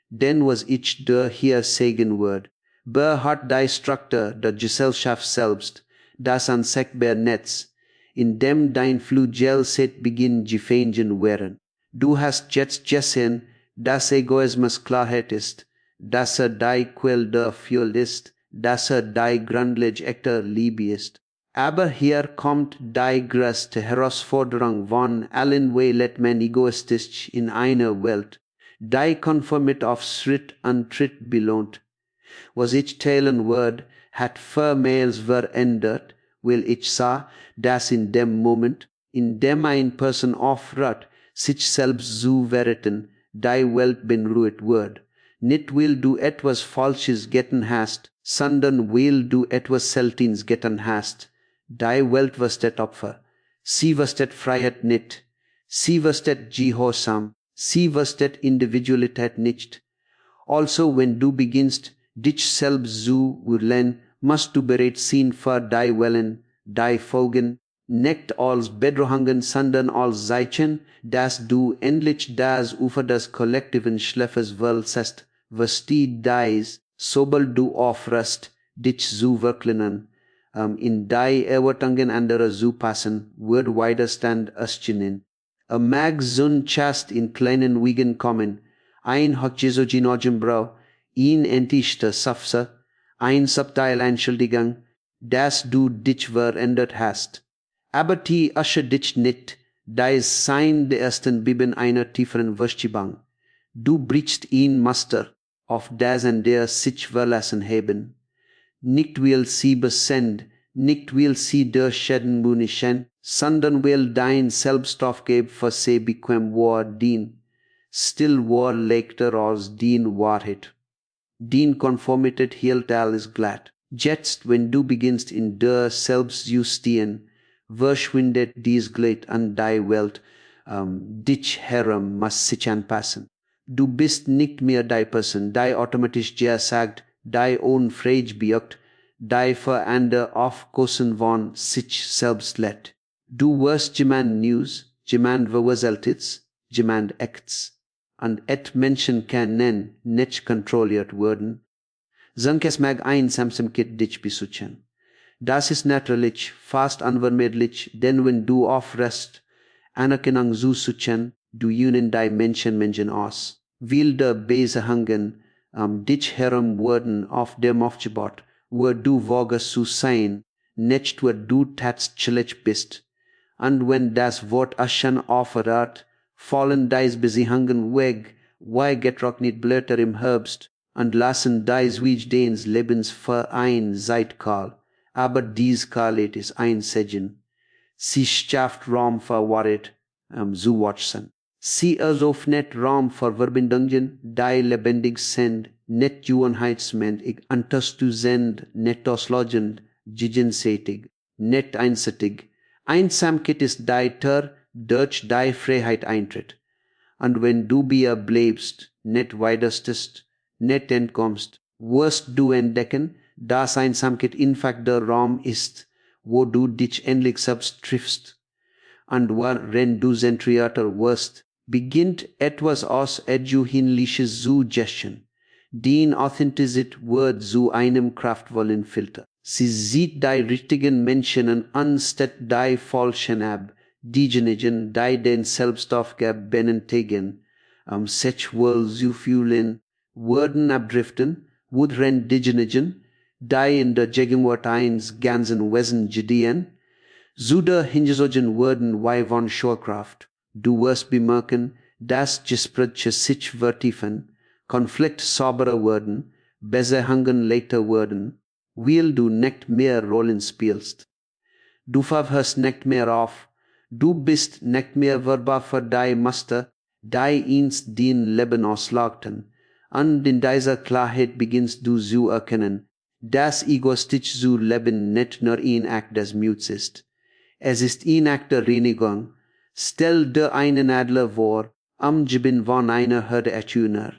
Denn was ich dir hier sagen wird, beharrt die Struktur der Gesellschaft selbst, das unsichtbare Netz, in dem dein Flugel set beginnt gefangen werden. Du hast jetzt gesehen, dass Egoismus Klarheit ist, dass die Quelle der Fuel ist, dass die Grundlage echter Liebe ist. Aber hier kommt die größte Herausforderung von allen, wie lebt man egoistisch in einer Welt, die Konformität auf Schritt und Tritt belohnt. Was ich teilen wird, hat vermehrt verändert, weil ich sah, dass in dem Moment, in dem eine Person aufhört, sich selbst zu verraten, die Welt beruhigt wird. Nicht weil du etwas Falsches getan hast, sondern weil du etwas Seltenes getan hast. Die Welt verstet Opfer. Sie verstet Freiheit nicht. Sie verstet Gehorsam. Sie verstet Individualität nicht. Also, wenn du beginnst, dich selbst zu lernen, musst du bereit sein für die Wellen, die Folgen, nicht als Bedrohungen, sondern als Zeichen, dass du endlich das Ufer des kollektiven Schlafes willst. Versteh dies, sobald du aufrest, dich zu verkleinern, in die Erwartungen anderer zu passen, wird Widerstand erscheinen. Mag Chast in kleinen Wiegen kommen, ein hat Jesu Brau, ein entischter Safse, ein Subteil Entschuldigung, dass du dich verändert hast. Aber die asche dich nicht, da ist sein der ersten Bibeln einer tieferen Verschiebung. Du brichst ihn Master, auf das und der sich verlassen haben. Nicht will sie besend, nicht will sie der Schäden bunischen, sondern will dein Selbst aufgeben für sie bequem war dien. Still war leichter als dien Wahrheit. Dien Konformität hielt alles glatt. Jetzt, wenn du beginnst in der Selbst zu stehen, verschwindet dies Gleit an die Welt, dich Herren muss sich anpassen. Du bist nicht mehr die Person, die automatisch ja sagt, die unfähig birgt, die verander aufkossen von sich selbst lädt. Du wirst jemand News, jemand verwirrtes, jemand Acts. Und et Menschen kann nennen, nicht kontrolliert werden. Zankes mag Einsamkeit dich besuchen. Das ist natürlich fast unvermeidlich, denn wenn du aufrest, Anerkennung zu suchen, du jenen die Menschen aus. Will der Bese hangen, dich herum werden auf dem Aufgebot, wo du wagest zu sein, nicht wo du tatsächlich bist. Und wenn das Wort Aschen offert, fallen dies Besihangen weg, why get rock nicht Blätter im Herbst, und lassen dies wie des Lebens für ein Zeitkahl, aber dies Kalet ist ein Segen. Sie schafft Raum für Wahrheit, zu watchen. Sie eröffnet Raum für Verbindungen, die lebendig sind, nicht Juenheitsment, ich antastu sind, nicht auslogend, gegenseitig, nicht einseitig. Einsamkeit ist die Tür, durch die Freiheit eintritt. Und wenn du bei bleibst, nicht weiterstest, nicht entkommst, wirst du entdecken, dass Einsamkeit in fact der Raum ist, wo du dich endlich selbst triffst. Und wenn du zentrierter wirst, beginnt etwas aus Edjuhinliches zu geschen. Die Authentizität wird zu einem kraftvollen Filter. Sie sieht die richtigen Menschen anstatt die falschen ab, diejenigen, die den Selbstaufgabe benötigen, sich wohl zu fühlen, würden abdriften, worin diejenigen, die in der Gegenwart eins ganzen Wesen gedeihen, zu der hingezogen würden wie von Schwerkraft. Du wirst bemerken, dass Gespräche sich vertiefen, Konflikt sauberer werden, Beziehungen leichter werden, weil du nicht mehr Rollen spielst. Du verhörst nicht mehr auf, du bist nicht mehr verbar für die Master, die einst dein Leben auslagten, und in dieser Klarheit beginnst du zu erkennen, dass egoistisch zu leben nicht nur ein Akt des Muts ist. Es ist ein Akt der Reinigung. Stell dir einen Adler vor, am Jibin von einer Herde Echuner.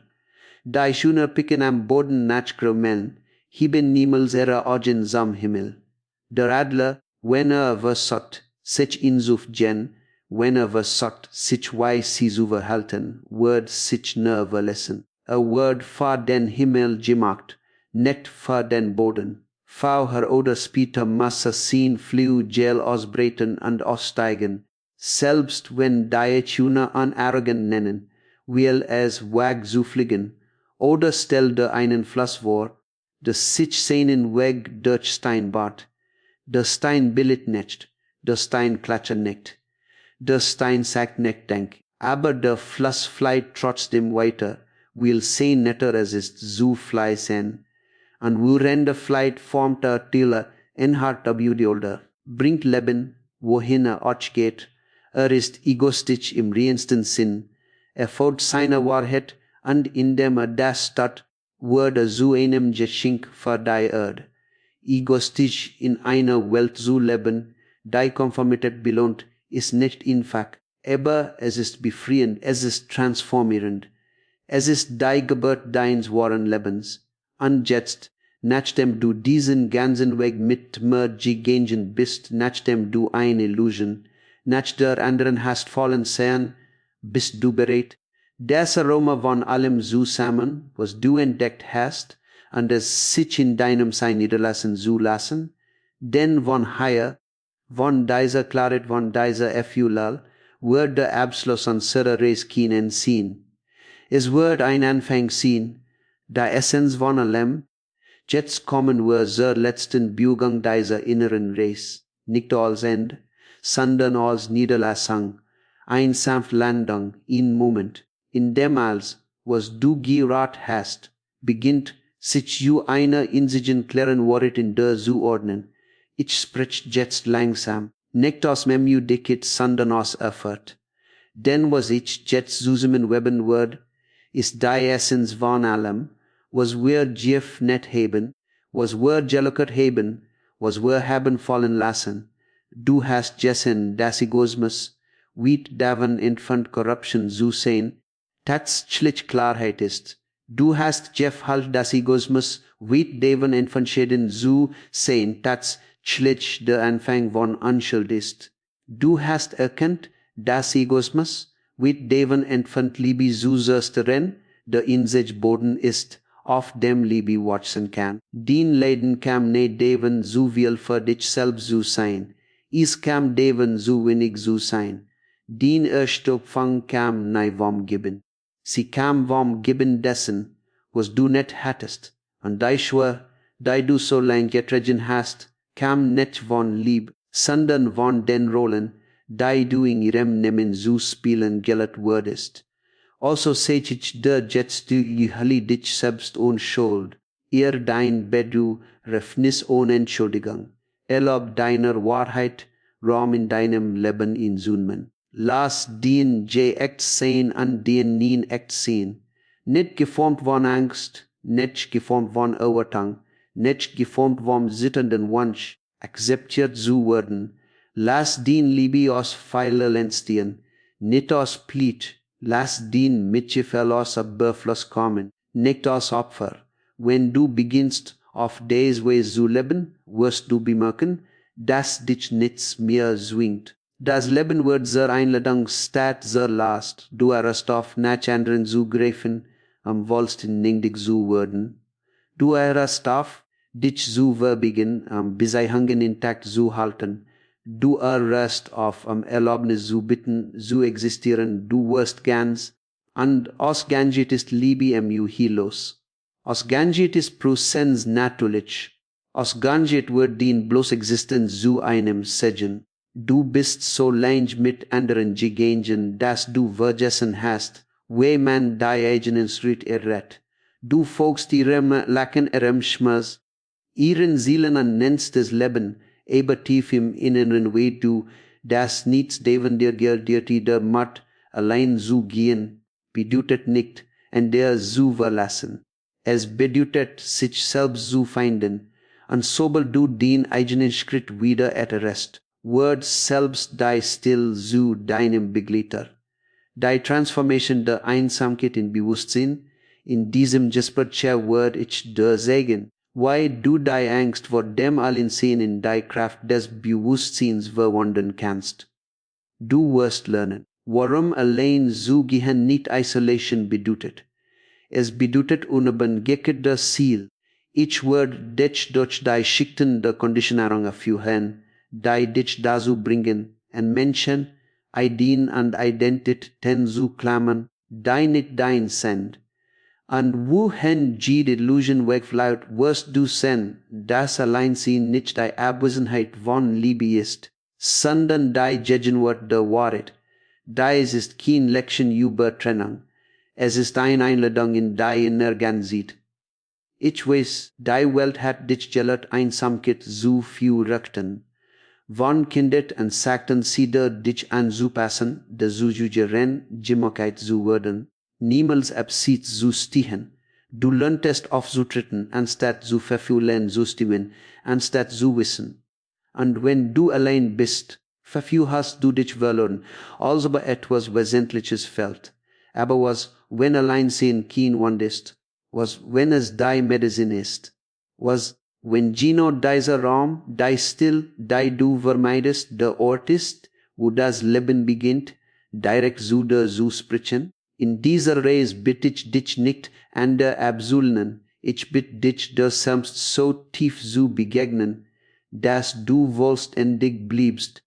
Die Schuner picken am Boden nachkrummeln, hieben niemals ihre Augen zum Himmel. Der Adler, wenn versagt, sich insufgen, wenn versagt, sich weiß sie zu verhalten, wird sich nur verlassen. A word für den Himmel gemacht, nicht für den Boden. Für oder später Masse sehen Flü Gel ausbreiten und aussteigen, selbst wenn die Tuna an arrogant nennen, will es weg zu fliegen, oder stell dir einen Fluss vor, der sich seinen Weg durch Stein bahnt. Der Stein bildet nicht, der Stein klatscht nicht, der Stein sagt nicht denk, aber der Fluss fliegt trotzdem weiter, will sehen netter es ist zu fly sein. Und worin der Flight formt der Tiller in Hart der bringt Leben, wohin geht. Ist egoistisch im reinsten Sinn. Folgt seiner Wahrheit, und indem das tat, wurde zu einem Geschenk für die Erde. Egoistisch in einer Welt zu leben, die Konformität belohnt, ist nicht einfach, aber es ist befreiend, es ist transformierend. Es ist die Geburt deines wahren Lebens. Und jetzt, nachdem du diesen ganzen Weg mit mir gegangen bist, nachdem du eine Illusion, nach der anderen hast fallen sehen, bist du bereit, das Aroma von allem zusammen, was du entdeckt hast, und es sich in deinem Sein niederlassen zu lassen, denn von hier, von dieser Klarheit, von dieser Erfüllung, wird der Abschluss unserer Reise keinen sehen. Es wird ein Anfang sein, der Essenz von allem. Jetzt kommen wir zur letzten Biegung dieser inneren Reise, nicht als Ende, sondern als Niederlassung, ein sanft Landung in Moment, in dem alles, was du gerät hast, beginnt, sich zu einer in sich klaren Wahrheit in der zu ordnen. Ich sprich jetzt langsam, nicht aus Memüdigkeit, sondern aus Effort. Denn was ich jetzt zusammenweben wird, ist die Essenz von allem, was wir Jeff net haben, was wir gelockert haben, was wir haben fallen lassen. Du hast gessen das Egoismus, wheat daven infant corruption zu sein, tatsächlich Klarheit ist. Du hast Jeff halt das Egoismus, wheat daven infantschäden zu sein, tatsächlich der Anfang von Unschuld ist. Du hast erkannt, dass Egoismus, wheat daven infant Liebe zu zersteren, der in sich Boden ist, auf dem Liebe wachsen kann. Den Leiden kam ne daven zu viel für dich selbst zu sein. Es kam daven zu wenig zu sein. Den Erstopfang kam nei vom geben. Sie kam vom geben dessen, was du nicht hattest. Und dei schwör, dei du so lang getragen hast, kam nicht von Lieb, sondern von den Rollen, dei du in ihrem Nehmen zu spielen gelehrt wurdest. Also sech ich der jetzt du jühli dich selbst ohne Schuld, ihr dein Bedu Refnis ohne Entschuldigung, erlaub deiner Wahrheit Raum in deinem Leben in Sunmen. Lass den je echt sein an den nien echt sein, nicht geformt von Angst, nicht geformt von Übertang, nicht geformt vom zitternden Wunsch, akzeptiert zu werden. Lass den Liebe aus Pfeiler entstehen, nicht aus Pliet. Lass den Mitgefühl aus Überfluss kommen, nicht aus Opfer. Wenn du beginnst, auf diese Weise zu leben, wirst du bemerken, dass dich nichts mehr zwingt. Das Leben wird zur Einladung statt zur Last. Du erst auf nach anderen zugreifen, am wollsten nicht zu werden. Du erst auf, dich zu verbiegen, am Beziehungen intakt zu halten. Du erst auf Erlaubnis zu bitten, zu existieren, du wirst ganz, und aus Ganget ist Liebe hilos. Aus Ganget ist Prusens natürlich. Aus Ganget wird din bloß Existenz zu einem Segen. Du bist so lang mit anderen gegangen, dass du vergessen hast, wie man dein eigenen Schritt irret. Du folgst ihrem Lachen ihrem Schmerz, ihren Seelen an nennst das Leben, aber tief im Inneren weißt du, dass nichts Deven dir gilt, der Macht allein zu gehen, bedeutet nicht, und der zu verlassen. Es bedeutet, sich selbst zu finden, und sobald du den eigenen Schritt wieder errest, wird selbst dei still zu deinem Begleiter. Dei Transformation der Einsamkeit in Bewusstsein, in diesem Gespräch wird ich dir sagen, why du dei Angst vor dem allen sehen in dei Kraft des Bewusstseins verwandeln kannst. Du wirst lernen, warum allein zu gehen nicht Isolation bedeutet. Es bedeutet unübergecktes Ziel. Ich wird dich durch die Schichten der Konditionierung führen, die dich dazu bringen, en Menschen, Ideen und Identitäten zu klammern, die nicht dein sind. Und wohin jede Illusion wegfliegt, wirst du sehen, dass allein sie nicht die Abwesenheit von Liebe ist, sondern die Gegenwart der Wahrheit. Dies ist kein Lektion über Trennung. Es ist eine Einladung in die Energie. Ich weiß, die Welt hat dich gelehrt, Einsamkeit zu fürchten. Wann Kindet und sagten sie dich anzupassen, der Sujugerin Jimmigkeit zu werden, niemals Absicht zu stehen. Du lerntest aufzutreten, anstatt zu verfühlen zu stimmen, anstatt zu wissen. Und wenn du allein bist, hast du dich verloren, als aber etwas Wesentliches fällt. Aber was, wenn allein sein kein Wand ist, was, wenn es die Medizin ist, was, wenn Gino dieser Raum, die still, die du vermeidest, der Ort ist, wo das Leben beginnt, direkt zu der zu sprechen. In dieser Reise bitte ich dich nicht an der Absolnen, ich bitte dich der selbst so tief zu begegnen, dass du vollständig bliebst,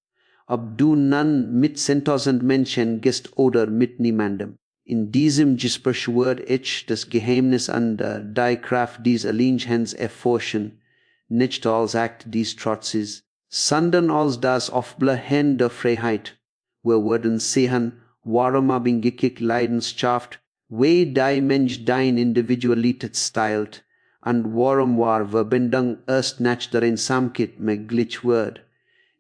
ob du nun mit 10.000 Menschen gehst oder mit niemandem. In diesem Gespräch wird ich das Geheimnis an der Kraft des Alleinseins erforschen, nicht als Akt des Trotzes, sondern als das Aufblähen der Freiheit. Wir werden sehen, warum abhängig Leidenschaft, wie die Mensch dein Individualität stylt, und warum war Verbindung erst nach der Einsamkeit möglich wird.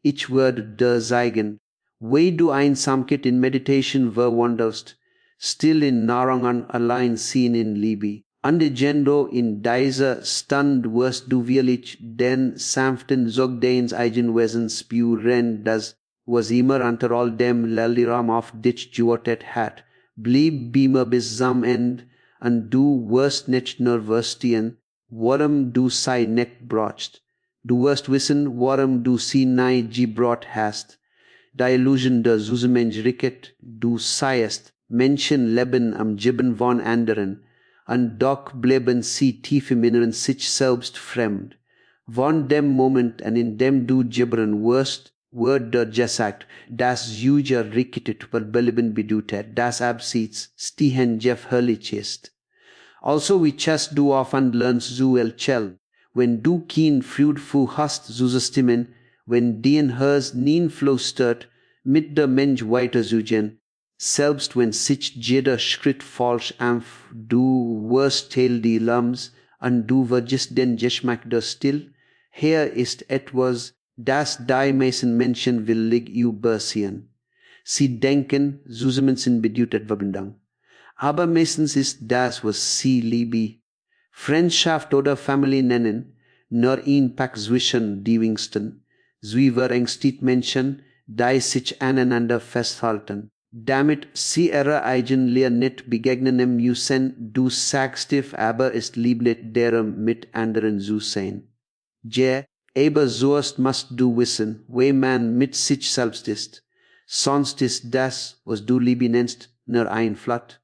Ich werde dir zeigen, wie du Einsamkeit in Meditation verwandelst, still in Nahrung und allein sehen in Liebe. Andigendo in dieser Stand wirst du wirklich den sanften Sog deines Eigenwesens spüren, das was immer unter all dem Lelliram auf dich geortet hat, blieb beamer bis zum End, und du wirst nicht nur verstehen, warum du sei nicht brocht. Du wirst wissen, warum du sie nahe gebracht hast. Die Illusion der Zusammenhang ricket, du seiest, Menschen leben am Gibben von anderen, und doch bleiben sie tief im Inneren sich selbst fremd. Von dem Moment an in dem du gibbern wirst, wird dir gesagt, dass Juja rickettet verbeleben bedeutet, das absichts stihen Jeff herrlich ist. Also wie chest du often lernst zu elchel, wenn du kein fruitful hast zu stimmen, wenn den hers nien flüstert, mit der Mensch weiterzugehen, selbst wenn sich jeder Schritt falsch anf, du wirst teil die Lams, und du wirst den Geschmack der Still, hier ist etwas, das die meisten Menschen willig übersehen. Sie denken, zusammen sind bedeutet Verbindung. Aber meistens ist das, was sie Liebe, Freundschaft oder Familie nennen, nur ein Pack zwischen die Wingsten. Sie verängstigt Menschen, die sich aneinander festhalten. Damit sie ihrer eigenen nicht begegnen müssen, du sagst dir, aber ist lieblich deren mit anderen zu sein. Aber soest musst du wissen, wie man mit sich selbst ist. Sonst ist das, was du Liebe nennst, nur ein Flatt.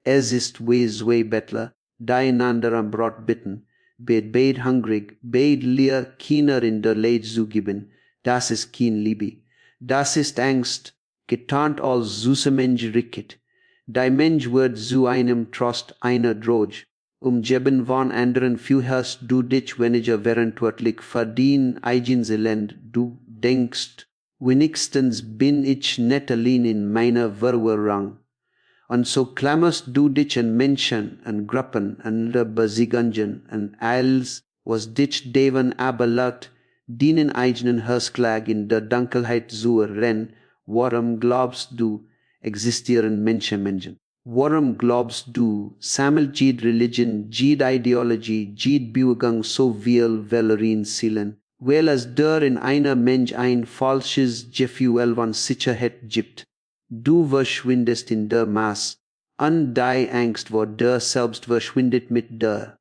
Es ist wie zwei Bettler, die einander am Brot bitten, beid hungrig, beid leer Kinder in der Leid zu geben. Das ist kein Liebe. Das ist Angst, getarnt als süßer Mensch ricket. Der Mensch wird zu einem Trost einer Droge. Geben von anderen fühlst du dich weniger verantwortlich für dein eigenes Elend. Du denkst, wenigstens bin ich nicht allein in meiner Verwirrung. Und so klammerst du dich an Menschen, an Gruppen, an Besiegungen, an alles, was dich Deven aberlagt, deinen eigenen Hersklag in der Dunkelheit zu rennen. Warum glaubst du, existieren Menschen? Warum glaubst du, sammelt jede Religion, jede Ideologie, jede Bewegung so viel Valerin Seelen, weil es der in einer Mensch ein falsches Gefühl von Sicherheit gibt. Du verschwindest in der Maß, und die Angst vor der selbst verschwindet mit der.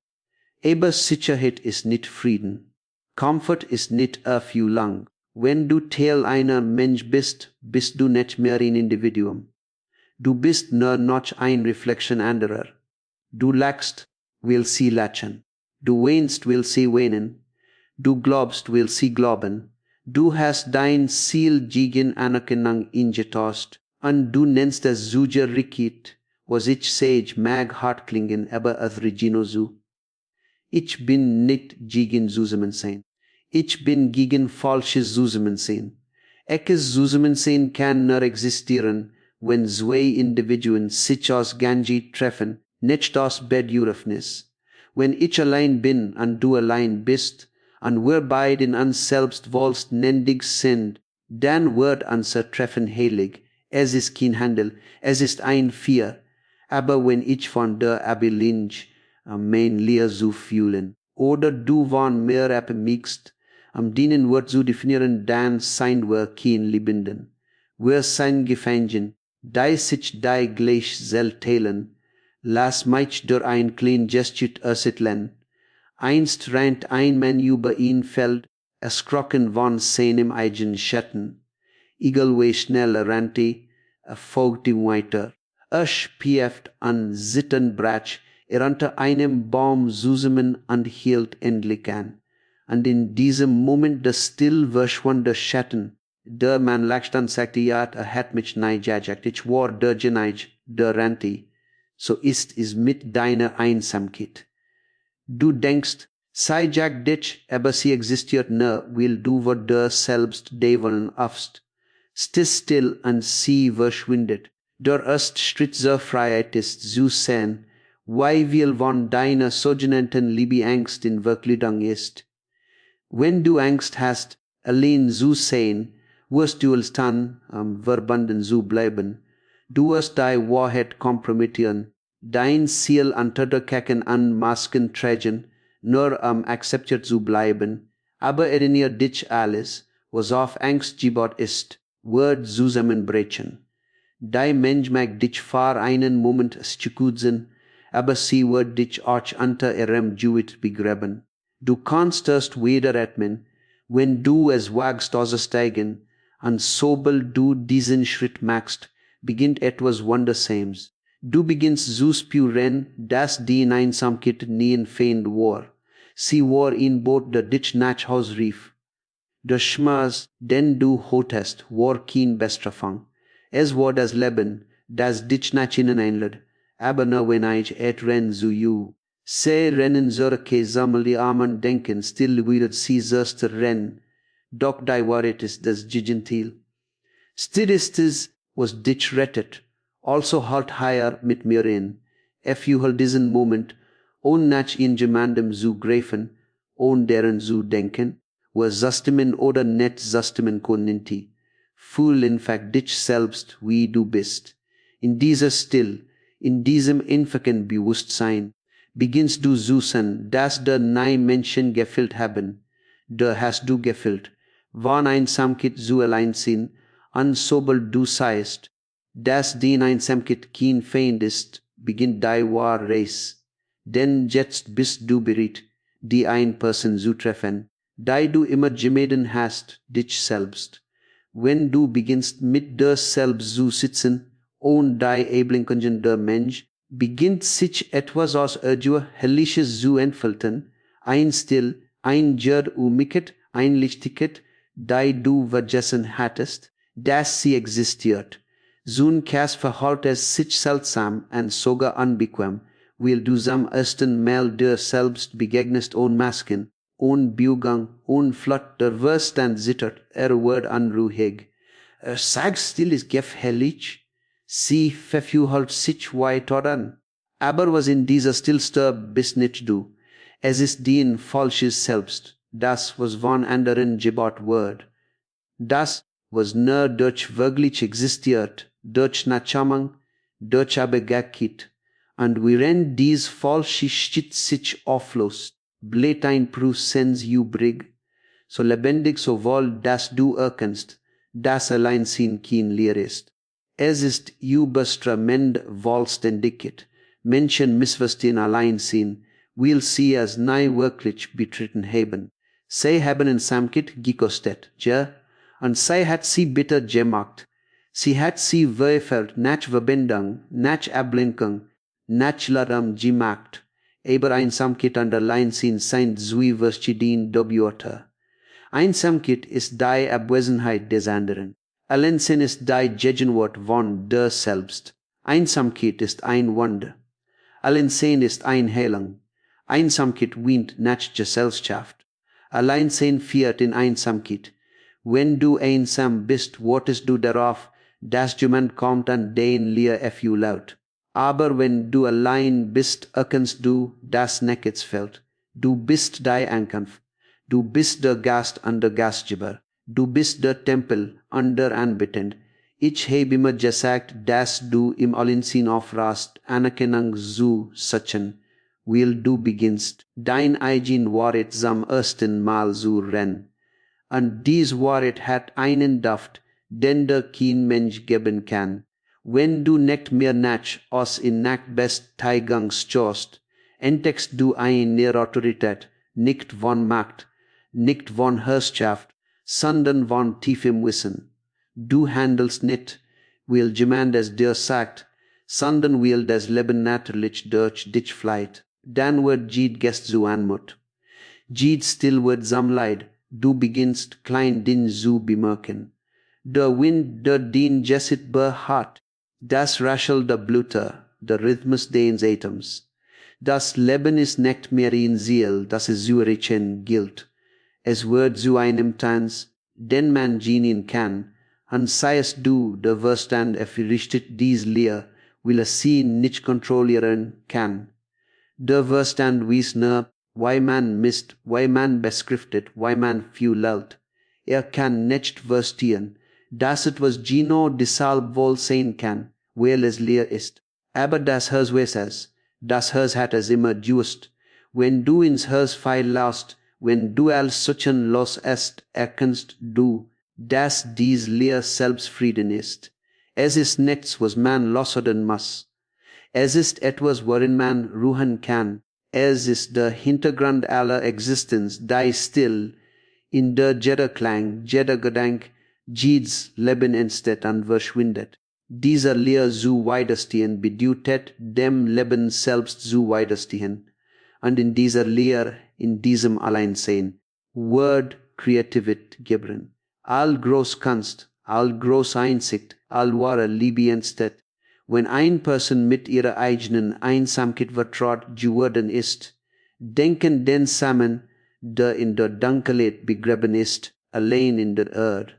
Aber Sicherheit ist nicht Frieden. Komfort ist nicht Erfüllung. Wenn du Teil einer Mensch bist, bist du nicht mehr ein Individuum. Du bist nur noch ein Reflexion anderer. Du lachst, will sie lachen. Du weinst, will sie weinen. Du glaubst, will sie glauben. Du hast dein Ziel gegen Anerkennung ingetost, und du nennst es Suja Rikit, was ich sage mag hart klingen, aber es Regino zu. Ich bin nicht gegen Zusammensein. Ich bin gegen falsches Zusammensein. Echtes Zusammensein kann nur existieren, wenn zwei Individuen sich aus Ganji treffen, nicht aus Bedürfnis. Wenn ich allein bin und du allein bist, und wir beide in uns selbst vollständig sind, dann wird unser Treffen heilig. Es ist kein Handel, es ist ein Vier. Aber wenn ich von der Ablehnung mein Leer zu fühlen, oder du von mir abmiegst, dienen wird zu definieren, dann sein wir kein Lebenden. Wir sind Gefangen, die sich die gleich teilen. Lass mich durch ein klein Gesture ersetteln. Einst rennt ein Mann über ihn Feld, erschrocken von seinem eigenen Schatten. Egal wie schnell rannte, folgt ihm weiter. Spieft an Sittenbratsch, unter einem Baum zusammen und hielt endlich an. Und in diesem Moment der still verschwand der Schatten. Der Mann lacht und sagte, ja, hat mich neigejagt, ich war der Geneig, der rannte. So ist es mit deiner Einsamkeit. Du denkst, sei jag dich, aber sie existiert nur, weil du vor der selbst Devon aufst. Stehst still und sie verschwindet. Der erste Schritt zur Freiheit ist zu sehen, wie viel von deiner sogenannten Liebe Angst in Wirklichkeit ist. Wenn du Angst hast, allein zu sein, wirst du als dann verbunden zu bleiben. Du wirst die Wahrheit kompromittieren, dein Ziel unterdrücken an Masken tragen, nur akzeptiert zu bleiben. Aber erinnere dich alles, was auf Angst gebaut ist, Word zusammenbrechen. Die Mensch mag dich für einen Moment stückeln, aber sie wird dich auch unter ihrem Gewicht begraben. Du kannst erst wieder atmen, wenn du es wagst auszusteigen, und sobald du diesen Schritt machst, beginnt etwas Wundersames. Du beginnst zu spüren, dass die Einsamkeit nie ein Feind war. Sie war in Boot der dich nach Haus rief. Der Schmerz, den du hattest, war kein Bestrafung. Es war das Leben, das dich nach innen einlädt. Aber nur wenn ich rennen zu you. Sie rennen solche Sammel die Armen denken, still wird sie zuerst rennen. Doch die Wahrheit ist das Gegenteil. Still ist es, was dich rettet. Also halt hier mit mir in. You halt diesen Moment, ohne nach in jemandem zu greifen, ohne deren zu denken, wo zusammen oder nicht zusammen können. Fühl in Fact dich selbst, wie du bist. In dieser Still, in diesem einfachen Bewusstsein, beginnst du zu sehen, dass der neue Menschen gefüllt haben. Da hast du gefüllt, wann Einsamkeit zu allein sind, und sobald du seist, dass die Einsamkeit kein Feind ist, beginnt die wahre Reise. Denn jetzt bist du bereit, die ein Person zu treffen, die du immer gemieden hast, dich selbst. Wenn du beginnst mit dir selbst zu sitzen, ohne die Eblinkungen der Mensch, beginnt sich etwas aus Urdur Hellisches zu entfalten, ein Still, ein Jör Umikit, ein Lichtigkeit, die du vergessen hattest, dass sie existiert. So'n Kass verhält es sich seltsam und sogar unbequem, weil du zum ersten Mal dir selbst begegnest ohne Masken, ohne Beugung, ohne Flott, der wirst und zittert, wird unruhig. Sagst still ist gefährlich, sie verfühlt sich weiter an. Aber was in dieser Stillste bist nicht du. Es ist dein falsches Selbst, das was von anderen gebaut wird. Das, was nur durch wirklich existiert, durch Nachahmung, durch Abhängigkeit. Und während dies falsche Stück sich auflöst, bleibt ein Prozess übrig, so lebendig sowohl, dass du erkennst, dass Alleinsein kein Leer ist. Es ist überströmend vollständig. Menschen missverstehen Alleinsein, weil sie es nie wirklich betreten haben. Sie haben Einsamkeit gekostet, ja? Und sie hat sie bitter gemacht. Sie hat sie verfehlt nach Verbindung, nach Ablenkung, nach Lärm gemacht. Aber Einsamkeit und Alleinsein sind zwei verschiedene Wörter. Einsamkeit ist die Abwesenheit des anderen. Alleinsein ist die Gegenwart von der Selbst. Einsamkeit ist ein Wunder. Alleinsein ist eine Heilung. Einsamkeit wient nach Gesellschaft. Alleinsein führt in Einsamkeit. Wenn du einsam bist, wartest du darauf, dass jemand kommt und den Leer laut. Aber wenn du allein bist, erkennst du, dass nichts fehlt. Du bist die Ankunft. Du bist der Gast und der Gastgeber. Du bist der Tempel und der Anbetend. Ich habe immer gesagt, dass du im Alleinsein aufrast, Anerkennung zu suchen, weil du beginnst, dein eigen Wahrheit zum ersten Mal zu rennen. Und dies Wahrheit hat einen Duft, den der kein Mensch geben kann. Wenn du nicht mehr nach aus in nach best Teigang schaust, entdeckst du eine Autorität, nicht von Macht, nicht von Herrschaft, sondern von tiefem Wissen. Du handelst nicht, weil jemand es dir sagt, sondern weil das Leben natürlich durch dich flieht. Dann wird jed Gest zu Anmut. Jed still wird zum Leid. Du beginnst klein Dinge zu bemerken. Der Wind, der den Jessit behat, das Raschel der Bluter, der Rhythmus des Atems. Das Leben ist nicht mehr in Ziel, das es zu erreichen gilt. Es wird zu einem Tanz, den man gehen kann, und seiest du, der Verstand errichtet dies Leer, weil es sie nicht kontrollieren kann. Der Verstand weiß nur, why man misst, why man beschriftet, why man fühlt. Kann nicht verstehen, dass etwas Gino deshalb wohl sein kann, weil es leer ist. Aber das Herz weiß es, das Herz hat es immer just. Wenn du ins Herz feil laust, wenn du als solchen los ist, erkennst du, das dies leer Selbstfrieden ist. Es ist nichts, was man loswerden muss. Es ist etwas, worin man ruhen kann. Es ist der Hintergrund aller Existenz, die still in der jeder Klang, jeder Gedank, jedes Leben entsteht und verschwindet. Dieser Lehr zu widerstehen bedeutet, dem Leben selbst zu widerstehen. Und in dieser Lehr, in diesem Alleinsein, Word Kreativität geben. All groß Kunst, all groß Einsicht, all wahre Liebe entsteht, wenn ein Person mit ihrer eigenen Einsamkeit vertraut geworden ist. Denken den Samen, der in der Dunkelheit begraben ist, allein in der Erde.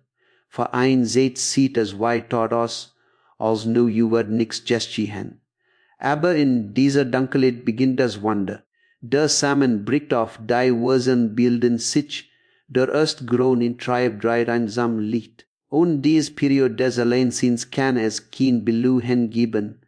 Für ein sieht es weit aus, als nu wird nix gestehen. Aber in dieser Dunkelheit beginnt das Wunder. Der Samen bricht auf, die Wurzeln bilden sich, der erst grown in Treib dreht einsam Licht. Und dies Period des Alleinseins kann es kein Beluhen geben.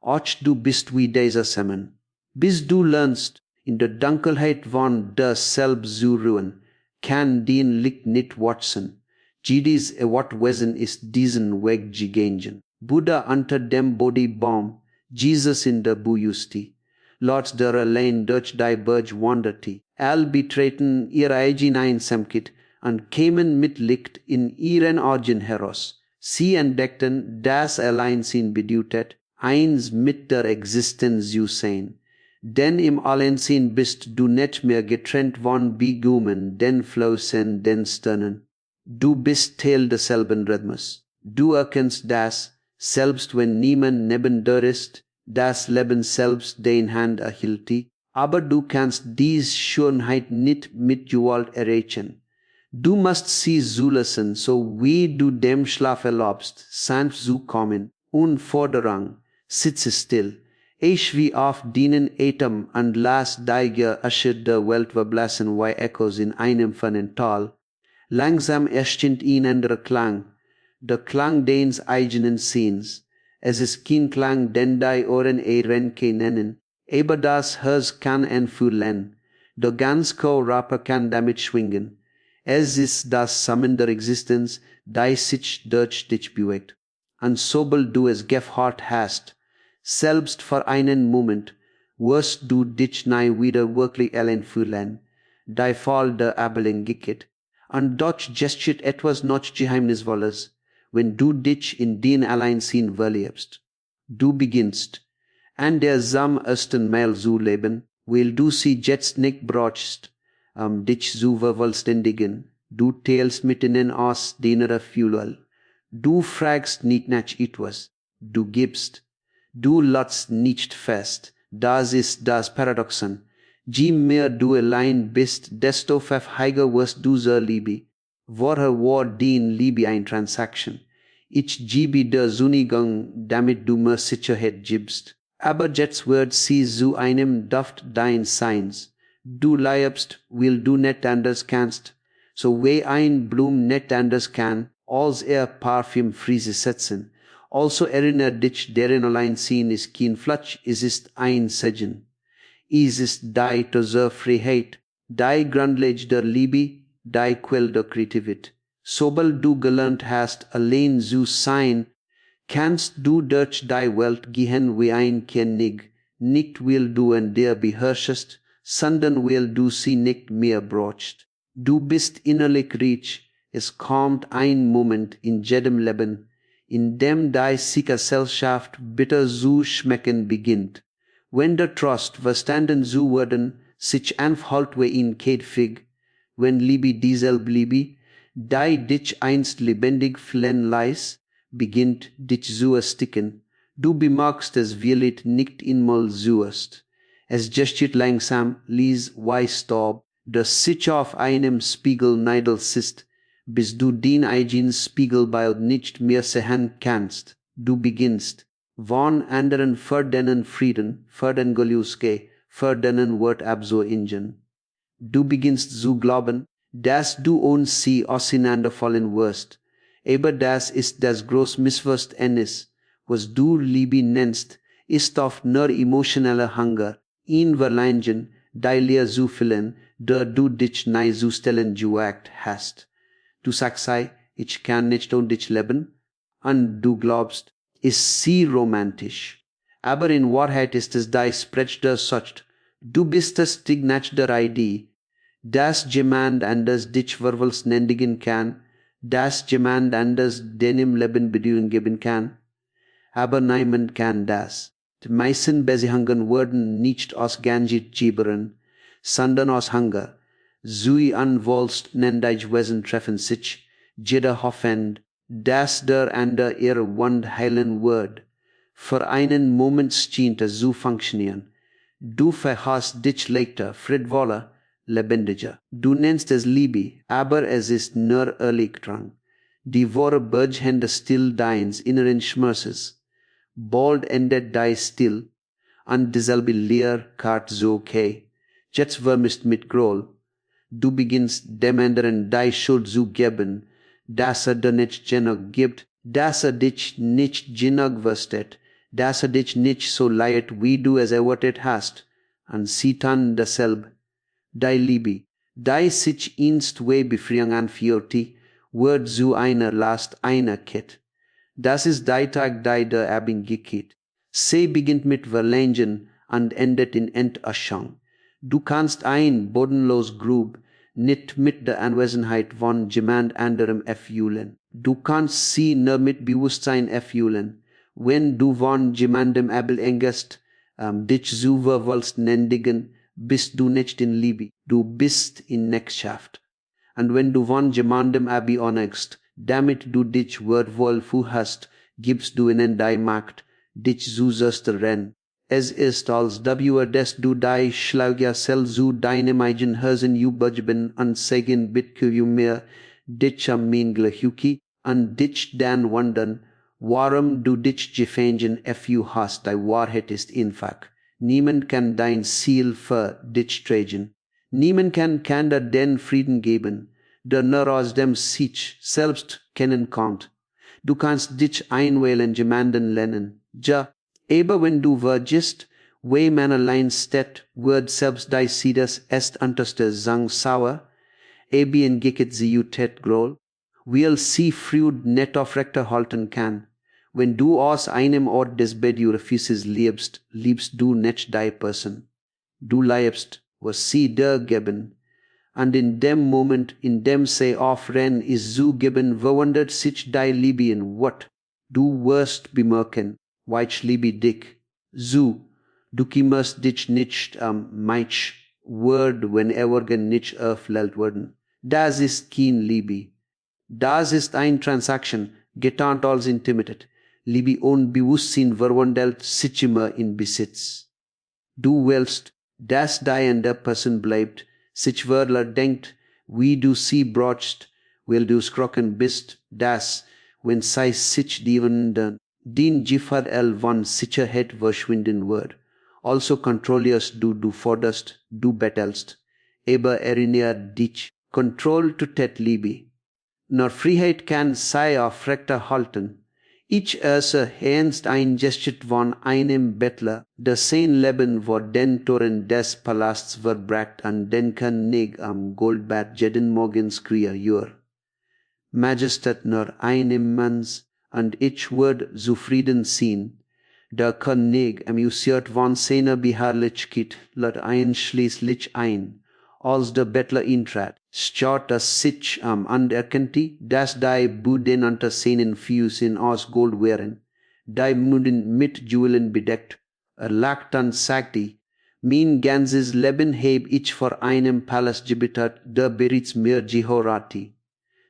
Och, du bist wie dieser Samen. Bis du lernst, in der Dunkelheit von der Selbst zu ruhen, kann den Licht nicht watschen. Jedis Wesen ist diesen Weg gegangen. Buddha unter dem Bodhi-Baum, Jesus in der Bujusti. Lords der allein durch die Berg wanderte. All betreten ihre eigene Einsamkeit und kämen mit Licht in ihren Augen heraus. Sie entdeckten, dass Alleinsein bedeutet, eins mit der Existenz zu sein. Denn im Alleinsein bist du nicht mehr getrennt von Begummen, den Flossen, den Sternen. Du bist Teil desselben Rhythmus. Du erkennst das, selbst wenn niemand neben dir ist, das Leben selbst dein Hand erhielte, aber du kannst dies Schönheit nicht mit Gewalt erreichen. Du musst sie zulassen, so wie du dem Schlaf erlaubst, sanft zu kommen, Unforderung, sitze still. Ich wie auf deinen Atem und lass deine Asche der Welt verblassen wie Echos in einem fernen Tal. Langsam erscheint ein anderer Klang, der Klang deines eigenen Sinns. Es ist kein Klang, den die Ohren nennen, aber das Herz kann entfühlen. Der ganz Chor-Rapper kann damit schwingen. Es ist das Samen der Existenz, die sich durch dich bewegt. Und sobald du es gehört hast, selbst für einen Moment, wirst du dich nie wieder wirklich allein fühlen. Die Fall der Abhängigkeit. Und dort gesteht etwas noch Geheimnisvolles, wenn du dich in den Alleinsein verliebst. Du beginnst, an der ersten Mal zu leben, weil du sie jetzt nicht brauchst, dich zu vervollständigen. Du teilst mit ihnen aus deiner Fülle. Du fragst nicht nach etwas, du gibst. Du lässt nicht fest. Das ist das Paradoxon. Je mehr du allein bist, desto verfeiger wirst du zur Liebe. Woher war den Liebe eine Transaktion? Ich gebe der Sündigung, damit du mir Sicherheit gibst. Aber jetzt wird sie zu einem Duft deines Seins. Du leibst, weil du nicht anders kannst. So wie ein Blum nicht anders kann, als Parfüm Friese setzen. Also erinnere dich, deren Alleinsein ist kein Flatsch, es ist ein Segen. Es ist die zur Freiheit, die Grundlage der Liebe, die Quelle der Kreativität. Sobald du gelernt hast, allein zu sein, kannst du durch die Welt gehen wie ein König, nicht weil du in dir beherrschest, sondern weil du sie nicht mehr brauchst. Du bist innerlich reich, es kommt ein Moment in jedem Leben, in dem die Gesellschaft bitter zu schmecken beginnt. Wenn der Trost verstanden zu werden, sich anfällt wie in Käfig, wenn Liebe dieselbe Liebe, die dich einst lebendig fliehen ließ, beginnt dich zu ersticken. Du bemerkst es wirklich nicht einmal zuerst. Es gesteht langsam, ließ wie Staub, das sich auf einem Spiegel niedersitzt, bis du den eigenen Spiegelbild nicht mehr sehen kannst. Du beginnst, von anderen für denen Frieden, für den Gelüske, für denen Wort abzuingen. Du beginnst zu glauben, dass du und sie auseinanderfallen wirst. Aber das ist das große Missverständnis. Was du Liebe nennst, ist oft nur emotioneller Hunger, in Verlangen, die leer zu füllen, der du dich nie zu stellen gewagt hast. Du sagst, ich kann nicht ohne dich leben, und du glaubst, ist sie romantisch. Aber in Wahrheit ist es die sprechende Sucht. Du bist das Stignach der Idee, das jemand anders dich vervollständigen kann, das jemand anders deinem Leben Bedeutung geben kann. Aber niemand kann das. Die meisten Besiehungen wurden nicht aus Ganjit Giberen, sondern aus Hunger. Zui anwollst nendig Wesen treffen sich, jeder hoffend, dass der andere ihr Wand heilen wird. Für einen Moment schien es zu funktionieren. Du verhasst dich leichter, friedvoller, lebendiger. Du nennst es Liebe, aber es ist nur Erlichtung. Die wahre Berghände still deins inneren Schmerzes. Bald endet die still, und dieselbe Leer kart so okay. Jetzt wärmest mit Groll. Du beginnst dem anderen die Schuld zu geben, dass dir nicht genug gibt, dass dich nicht genug wurstet, dass dich nicht so leid wie du es erwartet hast, und sie dann dasselbe. Die Liebe, die sich einst way Befreiung anführte, wird zu einer Last einer Kette. Das ist die Tag der Abhängigkeit. Sie beginnt mit Verlangen und endet in Entäuschung. Du kannst ein bodenlos Grub nicht mit der Anwesenheit von jemand anderem erfüllen. Du kannst sie nur mit Bewusstsein erfüllen. Wenn du von jemandem abhängst, dich zu vervollständigen, bist du nicht in Liebe. Du bist in Knechtschaft. Und wenn du von jemandem abhängst, damit du dich wertvoll hast, gibst du ihnen die Macht, dich zu zerstören. Es ist als dass du die Schlauger selbst zu deinem eigenen Herzen übergeben und sagen bitte mehr, dich am Minglehuki, und dich dann wundern, warum du dich gefangen hast, die Wahrheit ist einfach. Niemand kann dein Ziel für dich tragen. Niemand kann dir den Frieden geben, der nur aus dem sich selbst kennen kommt. Du kannst dich einwählen jemanden lernen. Ja, aber wenn du vergisst, wie man allein steht, wird selbst die Siedes est unterste Sang sauer, ebien gicket sie jutet groll, weil sie Früd nicht aufrechterhalten kann. Wenn du aus einem Ort des Bedürfnisses lebst, liebst du nicht die Person. Du liebst, was sie dir geben. Und in dem Moment, in dem sie aufrennen, ist zugeben, verwandelt sich die Liebe in Wort. Du wirst bemerken, ich liebe dich. So, du kümmerst dich nicht mich wird, whenever nicht erfüllt werden. Das ist kein Liebe. Das ist eine Transaktion, getarnt als Intimität. Liebe ohne Bewusstsein verwandelt sich immer in Besitz. Du willst, dass die der Person bleibt, sich Wörtler denkt, wie du sie brauchst, weil du skrocken bist, dass, wenn sie sich dienen, den Gefahr von Sicherheit verschwinden wird. Also kontrollierst du forderst, du bettelst, aber erinnere dich, Kontroll tut Liebe. Nur Freiheit kann sie aufrechterhalten. Ich ernst ein Geschichte von einem Bettler, der sein Leben vor den Toren des Palasts verbracht und den König am Goldbett jeden Morgen schrie, Majestät nur einem Manns, und ich würde zufrieden sein. Der König, amüsiert von seiner Beharrlichkeit, lud einschließlich ein, als der Bettler eintrat, statt dass sich anerkannte, dass die Buden unter seinen Füßen aus Gold wären, die Münden mit Juwelen bedeckt. Lachte und sagte, mein ganzes Leben heb ich vor einem Palast gebetet, der bereits mir gehorte.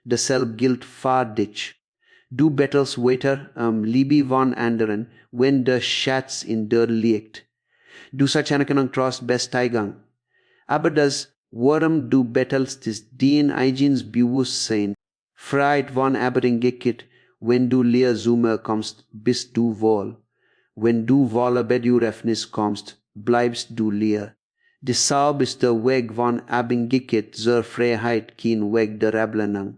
Dasselbe gilt für dich. Du bettelst weiter Liebe von anderen, wenn der Schatz in dir liegt. Du sagst Anerkennung Trost Besteigung. Aber das, worum du bettelst, ist dein eigenes Bewusstsein. Freiheit von Abhängigkeit, wenn du leer Summe kommst, bist du wohl. Wenn du voller Bedürfnis kommst, bleibst du leer. Deshalb ist der Weg von Abhängigkeit zur Freiheit kein Weg der Ablehnung.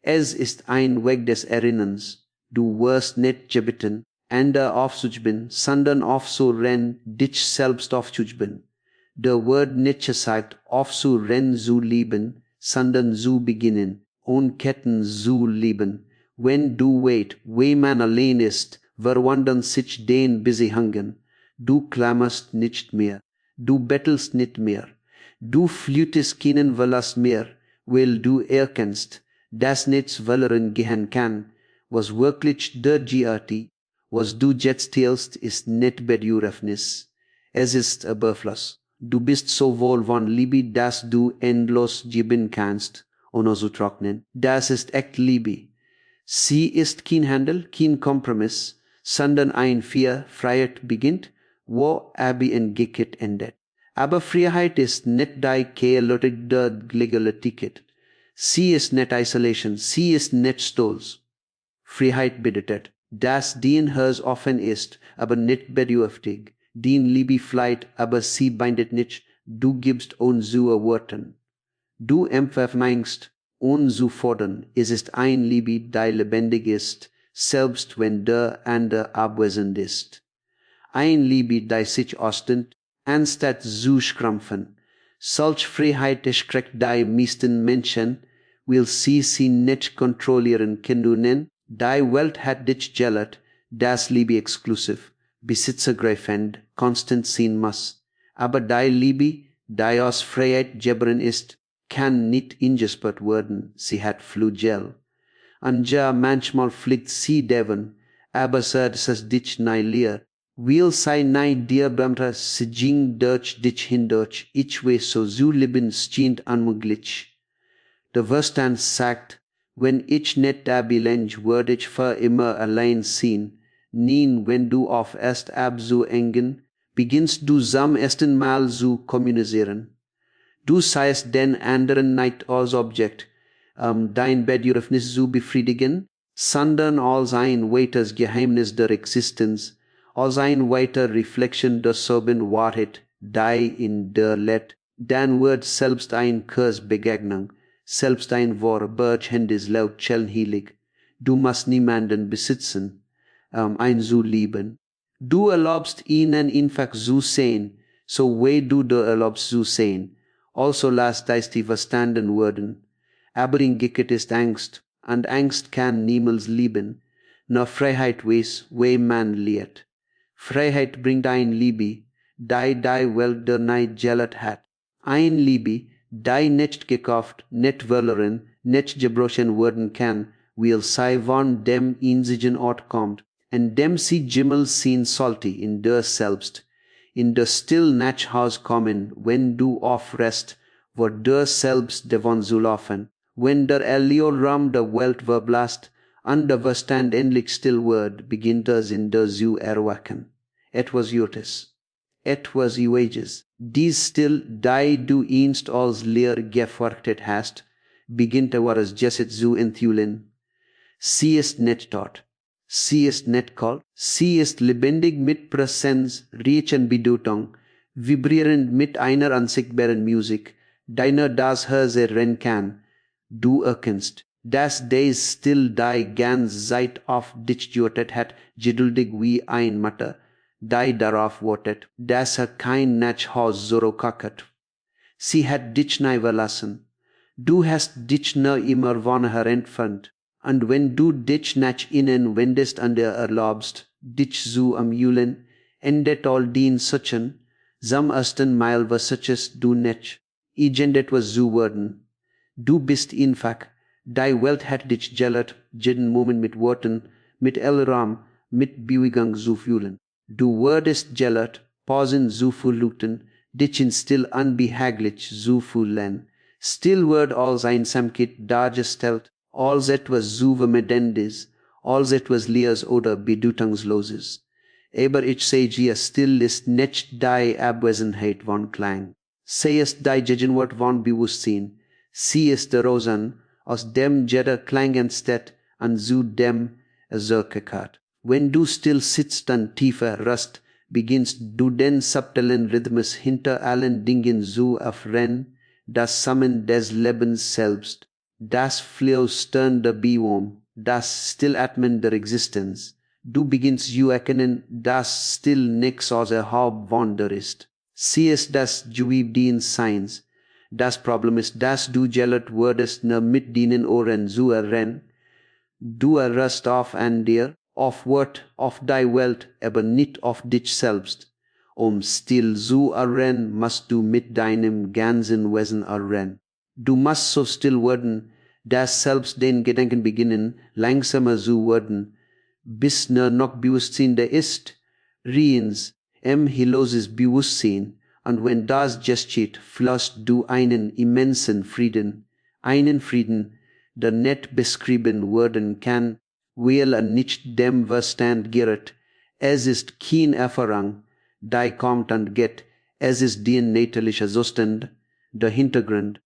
Es ist ein Weg des Erinnerns. Du wirst nicht gebeten, andere aufzuüben, sondern aufzurennen, dich selbst aufzuüben. Der Wort nicht sagt, aufzurennen zu lieben, sondern zu beginnen. Ketten zu lieben, wenn du weit, wie man allein ist, verwandern sich den busy hangen. Du klammerst nicht mehr, du bettelst nicht mehr, du flütest keinen Verlass mehr, weil du erkennst, dass nichts verloren gehen kann, was wirklich der GRT, was du jetzt teilst, ist nicht Bedürfnis. Es ist Überfluss. Du bist so voll von Liebe, dass du endlos geben kannst, ohne zu trocknen. Das ist echt Liebe. Sie ist kein Handel, kein Kompromiss, sondern ein Freiheit beginnt, wo Abi und Gicket endet. Aber Freiheit ist nicht die kehrlötige legale Ticket. Sie ist nicht Isolation, sie ist nicht Stolz. Freiheit bedeutet, dass dien hers offen ist, aber nicht bedürftig. Dien Liebe fleit, aber sie bindet nicht, du gibst unsere Worten. Du empfängst zu fordern, es ist ein Liebe, die lebendig ist, selbst wenn der andere abwesend ist. Ein Liebe, die sich ausdehnt, anstatt zu schrumpfen. Solch Freiheit erschreckt die meisten Menschen, weil sie nicht kontrollieren können. Die Welt hat dich gelehrt, dass Liebe exklusiv, besitzergreifend, konstant sein muss. Aber die Liebe, die aus Freiheit geboren ist, kann nicht ingespürt werden, sie hat Flugel. Und ja, manchmal fliegt sie davon, aber es dich nicht leer. Will sei nicht dir bemter, sie ging durch dich hindurch, ich weiß so zu leben scheint unmöglich. Der Verstand sagt, wenn ich nicht da bin, würde ich für immer allein sein. Nein, wenn du auf erst abzuhängen, beginnst du zum ersten Mal zu kommunizieren. Du seist den anderen nicht als Objekt, dein Bedürfnis zu befriedigen, sondern als ein weiteres Geheimnis der Existenz, als ein weiter Reflexion der selben Wahrheit, die in der Let, dann wird selbst ein Kurs Begegnung, selbst ein Wort Birchhändis laut Chellenheilig. Du musst niemanden besitzen, ein zu lieben. Du erlaubst ihnen einfach zu sehen, so wie du dir erlaubst zu sehen. Also lass die verstanden werden. Aber in Gicket ist Angst, und Angst kann niemals lieben. Nur Freiheit weiß, wie man lehrt. Freiheit bringt ein Liebe, die Welt der nicht gelehrt hat. Ein Liebe, die nicht gekauft, nicht verloren, nicht gebrochen werden kann, weil sie von dem einzigen Ort kommt, an dem sie Jimmel sehen sollte in der Selbst. In der still nach Haus kommen, wenn du aufrest, wo der Selbst davon zu laufen, wenn der Eliolram der Welt verblasst, und der Verstand endlich still wird, beginnt es in der zu erwachen. Etwas Jutes, etwas Uages, dies still, die du einst als leer gefortet hast, beginnt es jesset zu enthüllen. Sie ist nicht tot. Sie ist nicht kalt, sie ist lebendig mit Präsenz, Reach und Bedeutung, vibrierend mit einer unsichtbaren Musik, deiner das Hörse rennen kann. Du erkennst, dass dies still die ganz Zeit auf dich gewartet hat, geduldig wie ein Mutter, die darauf wartet, dass kein Natschhaus zurückkehrt. Sie hat dich nicht verlassen. Du hast dich nicht immer von her entfernt. Und wenn du dich nach innen wendest und erlaubst, dich zu amülen, endet all den Sachen, zum ersten Mal versachest du nicht, irgendetwas zu werden. Du bist einfach, die Welt hat dich gelehrt, jeden Moment mit Worten, mit Elram, mit Bewegung zu fühlen. Du wurdest gelehrt, Pausen zu verluten, dich in still unbehaglich zu fühlen. Still wird als Einsamkeit dargestellt, als etwas Souveränes, als etwas Leeres oder Bedeutungsloses. Aber ich sehe still ist nicht die Abwesenheit von Klang. Sie ist die Gegenwart von Bewusstsein. Sie ist der Rosen, aus dem jeder Klang entsteht und zu dem zurückkehrt. Wenn du still sitzt und tiefer rust, beginnst du den subtilen Rhythmus hinter allen Dingen zu erfahren, das Summen des Lebens selbst, das flüsternde Biom, das Stillatmen der Existenz. Du beginnst zu erkennen, dass still nichts außerhalb Wunder ist. Sie ist das Juwel des Seins, Das Problem ist, dass du gelert wurdest ne mit dienen Ohren zu errennen. Du errust auf an dir, auf Wort, auf die Welt, aber nicht auf dich selbst. Still zu errennen, musst du mit deinem ganzen Wesen errennen. Du musst so still werden, dass selbst den Gedanken beginnen, langsamer zu werden, bis noch Bewusstsein da ist. Riens, hiloses Bewusstsein, und wenn das geschieht, fließt du einen immensen Frieden, der nicht beschrieben werden kann, weil nicht dem Verstand gerät. Es ist kein Erfahrung, die kommt und geht, es ist der natürliche Zustand, der Hintergrund.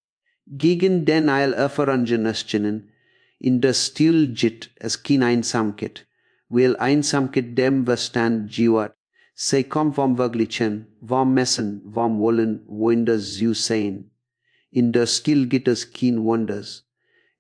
Gegen den Erfahrungen erscheinen, in der Stil geht es kein Einsamkeit, weil Einsamkeit dem Verstand jiwat. Sie kommt vom Wirklichen, vom Messen, vom Wollen, Wunders zu sehen. In der Stil gibt es kein Wunders.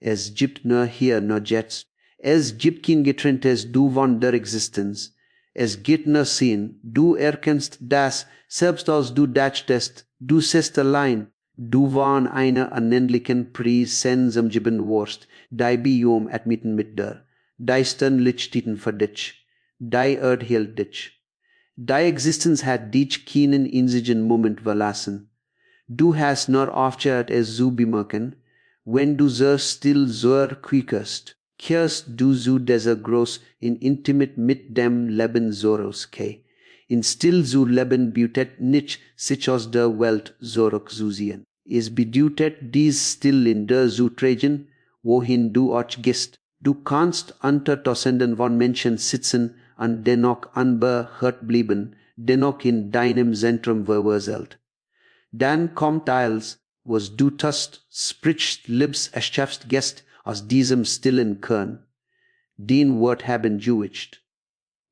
Es gibt nur hier, nur jetzt. Es gibt kein getrenntes Du von der Existenz. Es gibt nur Sehen. Du erkennst das, selbst als du dachtest, du sitzt allein. Du von einer unendlichen Präsenz umgeben wirst, die Biom admitten mit dir. Die Stern lichteten für dich. Die Erde hielt dich. Die Existenz hat dich keinen einzigen Moment verlassen. Du hast nur aufgehört, es zu bemerken. Wenn du so still so quiekest, kehrst du zu dieser groß in intimate mit dem Leben zurück. In still zu leben bedeutet nicht, sich aus der Welt zurückzusehen. Es bedeutet dies still in der zu tragen, wohin du auch gehst. Du kannst unter Tausenden von Menschen sitzen und dennoch unberührt bleiben, dennoch in deinem Zentrum verwurzelt. Dann kommt eins, was du tust, sprichst, liebst, erschaffst, gehst aus diesem stillen Kern. Den Wort haben juicht.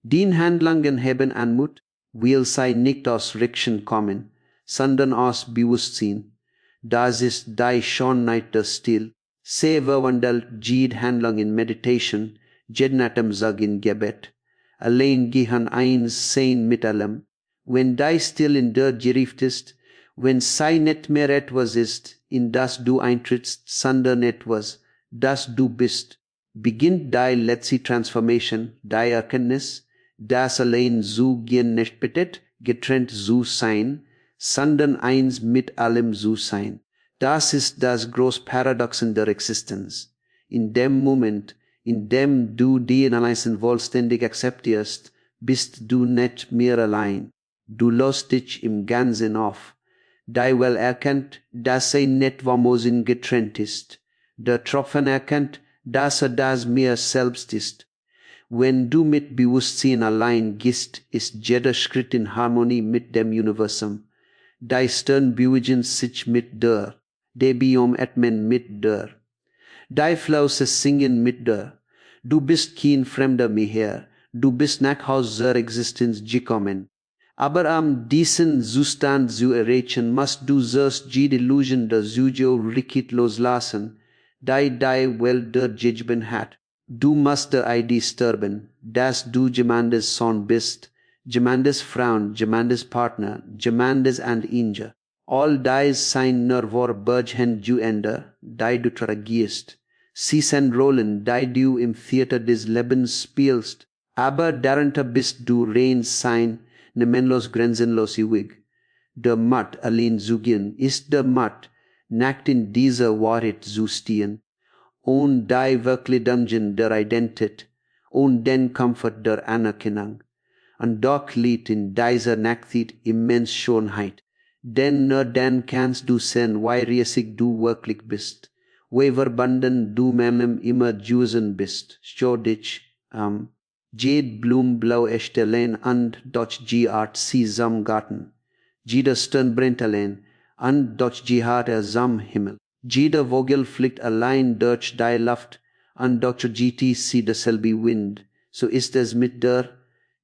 Den Handlungen haben Anmut, weil sie nicht aus Reaktion kommen, sondern aus Bewusstsein. Das ist die Schönheit der Stil. Sie verwandelt jede Handlung in Meditation, jeden Atemzug in Gebet. Allein gehen eins sein mit allem. Wenn die Stil in der gerieft ist, wenn sei nicht mehr etwas ist, in das du eintrittst, sondern etwas, das du bist, beginnt die letzte Transformation, die Erkenntnis, das allein zu gehen nicht bittet, getrennt zu sein, sondern eins mit allem zu sein. Das ist das große Paradoxon der Existenz. In dem Moment, in dem du den allein vollständig akzeptierst, bist du nicht mehr allein. Du lässt dich im Ganzen auf. Die Welt erkennt, dass sie nicht vom Osen getrennt ist. Der Tropfen erkennt, dass das Meer selbst ist. Wenn du mit Bewusstsein allein gehst, ist jeder Schritt in Harmonie mit dem Universum. Die Stern bewegen sich mit dir, die Biom atmen mit dir. Die Flausen singen mit dir. Du bist kein Fremder mehr, du bist nach Haus der Existenz gekommen. Aber diesen Zustand zu erreichen, musst du zuerst jede Illusion der Sujo Rikit loslassen, die Welt der Judgment hat. Du musst der Idee sterben, dass du jemandes Sohn bist, jemandes Frauen, jemandes Partner, jemandes and Inge. All dies sein nur vor Berghen du Ende, die du tragierst. Sie sind Rollen, die du im Theater des Lebens spielst, aber darunter bist du rein sein, namenlos grenzenlos ewig. Der Matt allein zu gehen ist der Matt, nackt in dieser Wahrheit zu stehen, und die wirklich Dungeon der Identität, und den Comfort der Anerkennung. Und doch liegt in dieser Nacktheit immens Schönheit, denn nur dann kannst du sehen, wie riesig du wirklich bist, wie verbunden du mit immer Jusen bist, schau dich, jed Blum blau echt allein und doch die Art sie sam Garten. Jeder Stern brennt allein und doch die Art sam Himmel. Jeder Vogel fliegt allein durch die Luft und doch die sie derselbe Wind. So ist es mit der,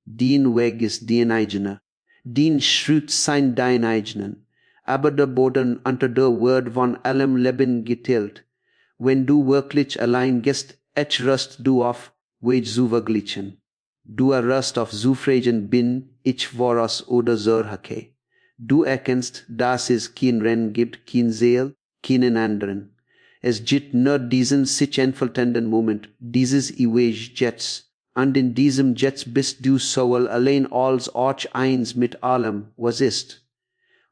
den Weg ist den eigener. Den Schritt sein dein eigenen. Aber der Boden unter der Wort von allem Leben geteilt. Wenn du wirklich allein gehst, rust du auf, wie zu verglichen. Du errust auf zu fragen bin, ich voraus oder sorhake. Du erkennst, dass es kein Rennen gibt, kein Seel, keinen anderen. Es gibt nur diesen sich entfaltenden Moment, dieses ewig Jetzt. Und in diesem Jetzt bist du sowohl allein als auch eins mit allem, was ist.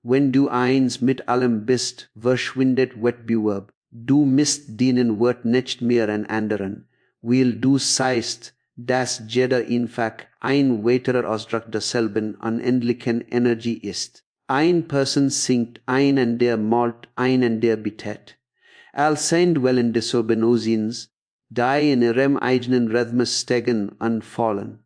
Wenn du eins mit allem bist, verschwindet Wettbewerb. Du misst deinen Wert nicht mehr an anderen, weil du seist, dass jeder einfach ein weiterer Ausdruck derselben unendlichen Energie ist. Ein Person singt, einen der malt, einen der bittet. Als sind Wellen des Oceans, die in ihrem eigenen Rhythmus steigen und fallen.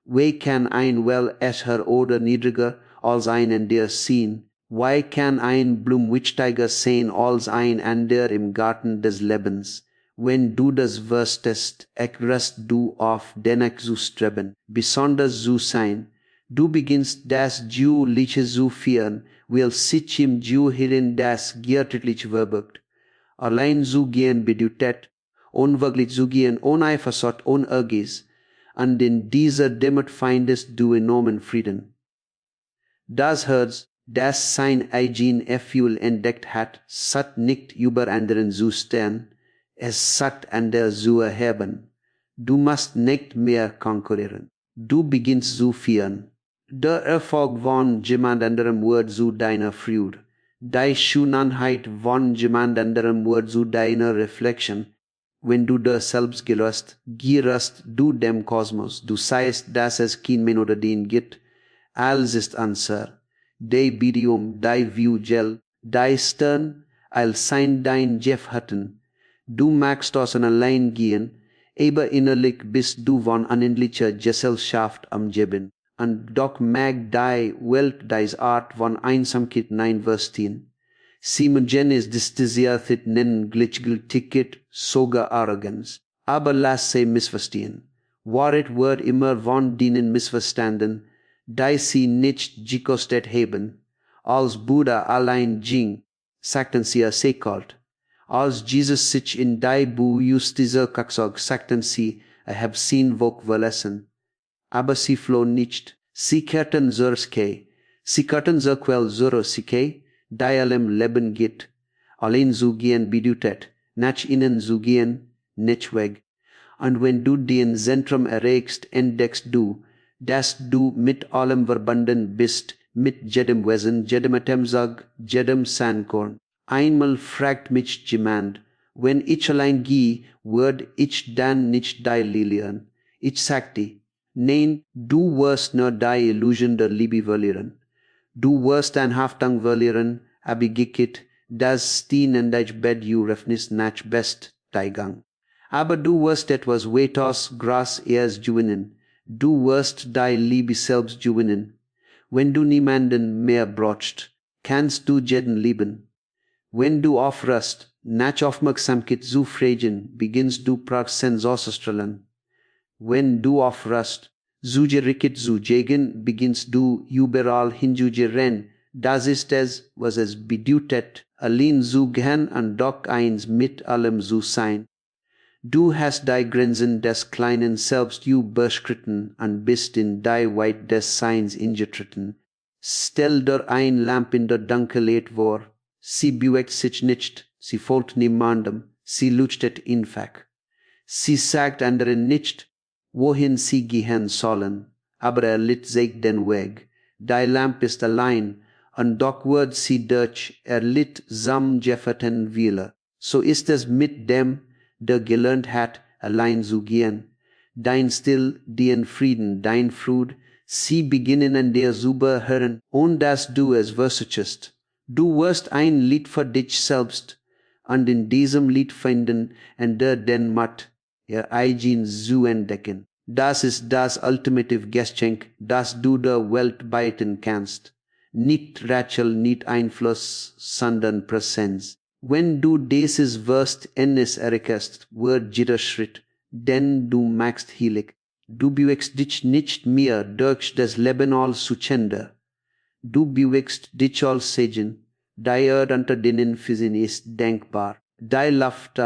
Wie kann ein Well höher oder niedriger als einen der sehen? Wie kann ein Blum wichtiger sein als ein ander im Garten des Lebens? Wenn du das wüsstest, erkennst du auf danach zu streben, besonders zu sein. Du beginnst das Juliche zu führen, weil sich im Ju hierin das Giertlich verbirgt. Allein zu gehen bedeutet, unwirklich zu gehen, ohne Eifersucht, ohne Ehrgeiz, und in dieser Dämmert findest du enormen Frieden. Das Herz, das sein eigen Gefühl entdeckt hat, sagt nicht über anderen zu stehen, es sagt andere zu erheben. Du musst nicht mehr konkurrieren. Du beginnst zu führen. Der Erfolg von jemand anderem wird zu deiner Freude. Die Schönheit von jemand anderem wird zu deiner Reflexion. Wenn du dir selbst gelöst, gierst du dem Kosmos. Du sagst, dass es kein Mensch oder den gibt. Alles ist Answer. Die Bidium, die View-Gel, die Stern, als sein dein Jeff hatten. Du magst aus an allein gehen, aber innerlich bist du von unendlicher Gesellschaft umgeben. Und doch mag die Welt deis Art von Einsamkeit nein verstehen. Siemen ist distanziert nennen Gleichgültigkeit, sogar Arroganz. Aber lass sie missverstehen. Wahrheit wird immer von denen missverstanden, die sie nicht gekostet haben. Als Buddha allein ging, sagten sie kalt. Als Jesus sich in die Bujustizer kaksog, sagten sie, hab sehen wog verlassen. Aber sie flohen nicht. Sie kehrten zur Skei. Sie kehrten zur Quell zur Skei, die allem Leben geht. Allein zu gehen bedeutet, nach innen zu gehen, nicht weg. Und wenn du den Zentrum erreichst, entdeckst du, dass du mit allem verbunden bist, mit jedem Wesen, jedem Atemzug, jedem Sandkorn. Einmal fragt mich jemand, wenn ich allein gehe, würd ich dann nicht die Lilien. Ich sagte, nein, du wirst nur die Illusion der Liebe verlieren. Du wirst dein Haftung verlieren, aber gekit, das stehen in dein Bett du refnis nach best dein Gang. Aber du wirst etwas weitaus Gras erst gewinnen. Du wirst die Liebe selbst gewinnen. Wenn du niemanden mehr brauchst, kannst du jeden lieben. Wenn du aufrührst, nach Aufmerksamkeit zu fragen, beginnst du Praxis auszustrahlen. Wenn du aufrührst, zu gerichtet zu jagen, beginnst du überall hinzugehen. Das ist es, was es bedeutet, allein zu gehen und doch eins mit allem zu sein. Du hast die Grenzen des kleinen Selbst überschritten und bist in die Weite des Seins eingetreten. Stell dir ein Lamp in der Dunkelheit vor. Sie bewegt sich nicht, sie folgt niemandem, sie leuchtet einfach. Sie sagt anderen nicht, wohin sie gehen sollen, aber litt sich den Weg. Die Lamp ist allein, und doch wird sie durch litt zusammengefferten Wille. So ist es mit dem, der gelernt hat, allein zu gehen. Dein Still, dein Frieden, dein Freude, sie beginnen an dir zu hören, und dass du es versuchst. Du wirst ein Lied für dich selbst, und in diesem Lied finden, und der den Macht, ihr eigen zu entdecken. Das ist das ultimative Geschenk, das du der Welt bieten kannst. Nicht Rätsel, nicht Einfluss, sondern Präsenz. Wenn du dieses wirst eines erreichst, wird jeder Schritt, den du machst heilig. Du bewegst dich nicht mehr durch das Leben als Zuschauer. Du bewegst dich als Segen, die Erde unter denen Füßen ist denkbar, die Luft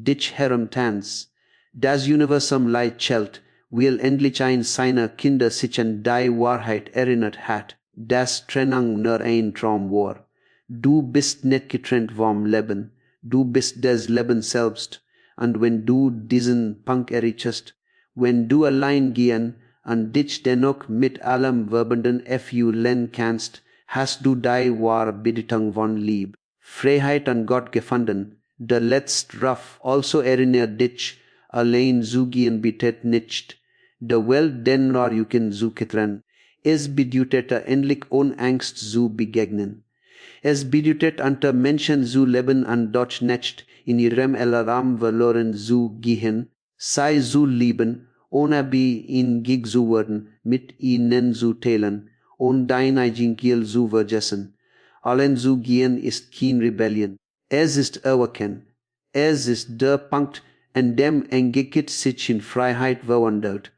dich herumtanzt, das Universum Leid schält, weil endlich ein seiner Kinder sich an die Wahrheit erinnert hat, dass Trennung nur ein Traum war. Du bist nicht getrennt vom Leben, du bist des Lebens selbst, und wenn du diesen Punkt erreichst, wenn du allein gehen und dich dennoch mit allem Verbenden fühlen kannst, hast du die wahre Bedeutung von Liebe, Freiheit und Gott gefunden. Der letzte Raff also erinnert dich, allein zu gehen bittet nicht, der Welt den Rarjuken zu kitren. Es bedeutet endlich ohne Angst zu begegnen. Es bedeutet unter Menschen zu leben und dort nicht in ihrem Raum verloren zu gehen, sei zu lieben, ohne bei ihnen gig zu werden, mit ihnen zu teilen, ohne dein Eigenkiel zu vergessen. Allen zu gehen ist kein Rebellion. Es ist Erwecken. Es ist der Punkt, an dem Engekit sich in Freiheit verwandelt,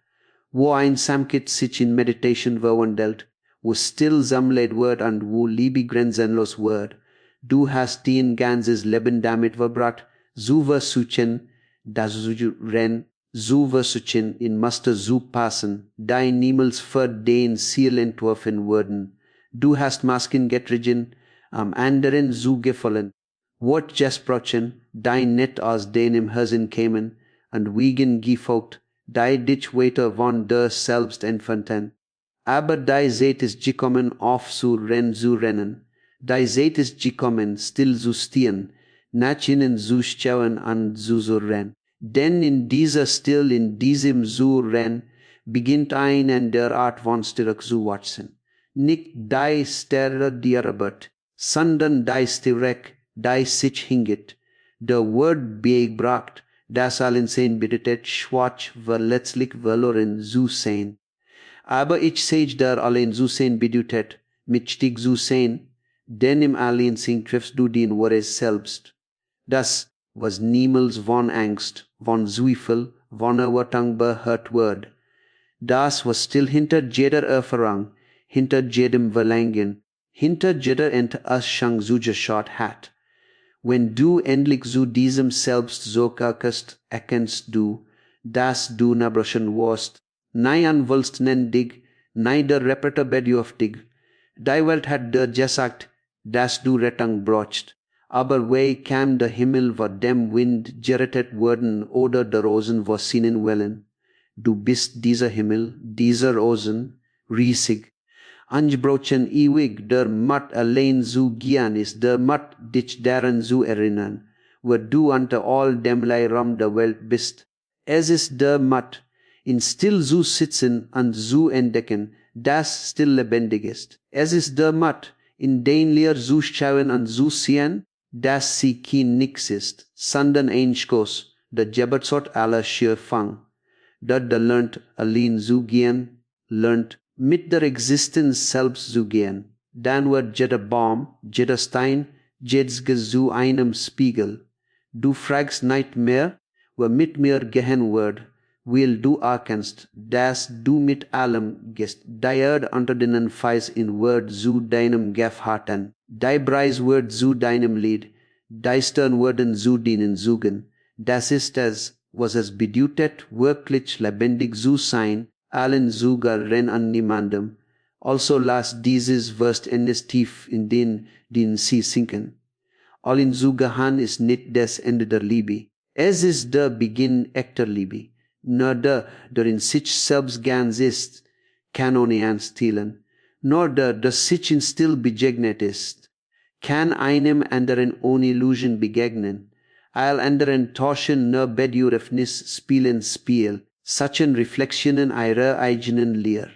wo Einsamkeit sich in Meditation verwandelt, wo Stillsamkeit wird und wo Liebe grenzenlos wird. Du hast dein ganzes Leben damit verbracht, zu versuchen, das zu rennen, zu versuchen, in Muster zu passen, dein niemals für den Ziel entworfen wurden. Du hast Masken getragen, am anderen zu gefallen. Wort gesprochen, dein nicht aus deinem Herzen kämen, und wegen gefolgt, die dich weiter von der selbst entfernten. Aber die Zeit ist gekommen, auf zu rennen. Die Zeit ist gekommen, still zu stehen, nach ihnen zu schauen und zu rennen. Denn in diesem zu rennen, beginnt ein der Art von Stärke zu wachsen. Nicht die Stärke die Arbeit, sondern die Stärke, die sich hingibt. Der Wort beigebracht, das allen sein bedeutet, schwach verletzlich verloren zu sein. Aber ich sage der allein zu sein bedeutet, wichtig zu sein, denn im Alleinsein triffst du den wahres Selbst. Das, was niemals von Angst, von Zweifel, von Erwartung behört wird. Das, was still hinter jeder Erfahrung, hinter jedem Verlangen, hinter jeder Enttäuschung zu geschaut hat. Wenn du endlich zu diesem Selbst zurückkehrst, erkennst du, dass du nabrochen wirst, nein an willst nennen dich, nein der Reporter bedürft dich. Die Welt hat dir gesagt, dass du Rettung brauchst. Aber wie kann der Himmel vor dem Wind gerettet werden oder der Rosen vor seinen Wellen? Du bist dieser Himmel, dieser Rosen, riesig. Angebrochen ewig, der Matt allein zu gehen ist, der Matt dich daran zu erinnern, wo du unter all dem Leihraum der Welt bist. Es ist der Matt, in still zu sitzen und zu entdecken, das still lebendig ist. Es ist der Matt, in den Leer zu schauen und zu sehen, dass sie kein Nix ist, sondern ein Schoß, der Jabberzort aller Schier fang. Dort der lernt allein zu gehen, lernt mit der Existenz selbst zu gehen. Dann wird jeder Baum, jeder Stein, jedes zu einem Spiegel. Du fragst nicht mehr, wo mit mir gehen wird, weil du erkennst, dass du mit allem gehst. Die Erde unter den Feis in wird zu deinem Gefährten. Die Preis wird zu deinem Lied. Die Stern werden zu denen suchen. Das ist es, was es bedeutet, wirklich lebendig zu sein, allen sogar an niemandem. Also lass dieses Wirst endes tief in den sie sinken. Allen zugehan ist nicht das Ende der Liebe. Es ist der Beginn echter Liebe. Nur der in sich selbst ganz ist, kann ohne anstehlen. Nur der sich in still begegnet ist, kann einem anderen ohne Illusion begegnen. All anderen tauschen nur Bedürfnis spielen Spiel, solchen Reflexionen ihrer eigenen Lehr.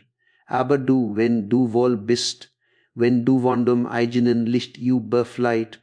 Aber du, wenn du wohl bist, wenn du von dem eigenen Licht überfleit,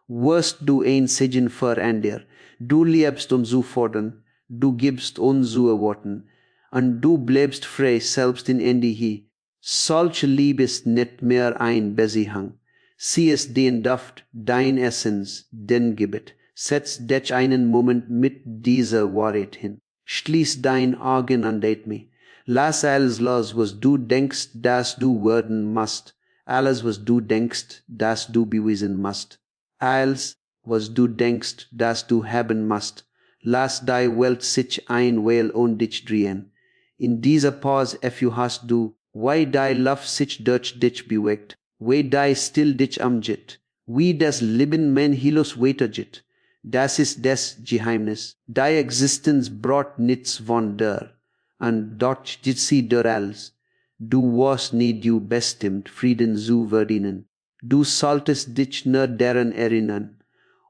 wirst du ein Segen verändern. Du liebst und zu fordern, du gibst und zu erwarten, und du bleibst frei selbst in Ende. Solche Liebe ist nicht mehr ein Besihang. Sie ist den Duft, dein Essenz, den Gebet. Setz dich einen Moment mit dieser Wahrheit hin. Schließ dein Augen und me. Lass alles los, was du denkst, dass du werden musst. Alles, was du denkst, dass du beweisen musst. Alles, was du denkst, dass du haben musst. Lass die Welt sich ein Weil und dich drehen. In dieser Pause hast du, wie die Love sich durch dich bewegt, wie die still dich amjet, wie das Leben mein Hilos weiterjet. das ist des Geheimnis. Die Existenz brought nichts von der, und doch steht sie der als. Du warst nie du bestimmt, Frieden zu verdienen. Du solltest dich nur daran erinnern.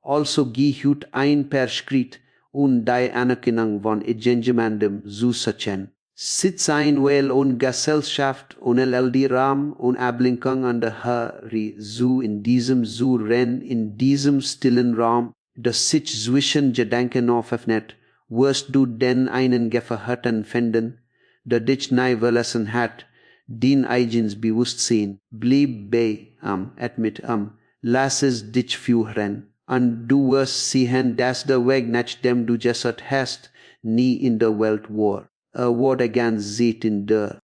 Also gehut ein per Schritt, und die Anerkennung von irgendjemandem zu suchen. Sitz ein weil und Gesellschaft uneldi Ram und Ablenkung an der Hari zu in diesem zu rennen, in diesem stillen Raum, das sich zwischen Gedanken auföffnet, wirst du denn einen Gefährten finden, der dich neu verlassen hat, den eigens Bewusstsein, blieb bei mit lass es dich führen, und du wirst sehen, dass der Weg nach dem du gesucht hast, nie in der Welt war. Wort again sieht in der.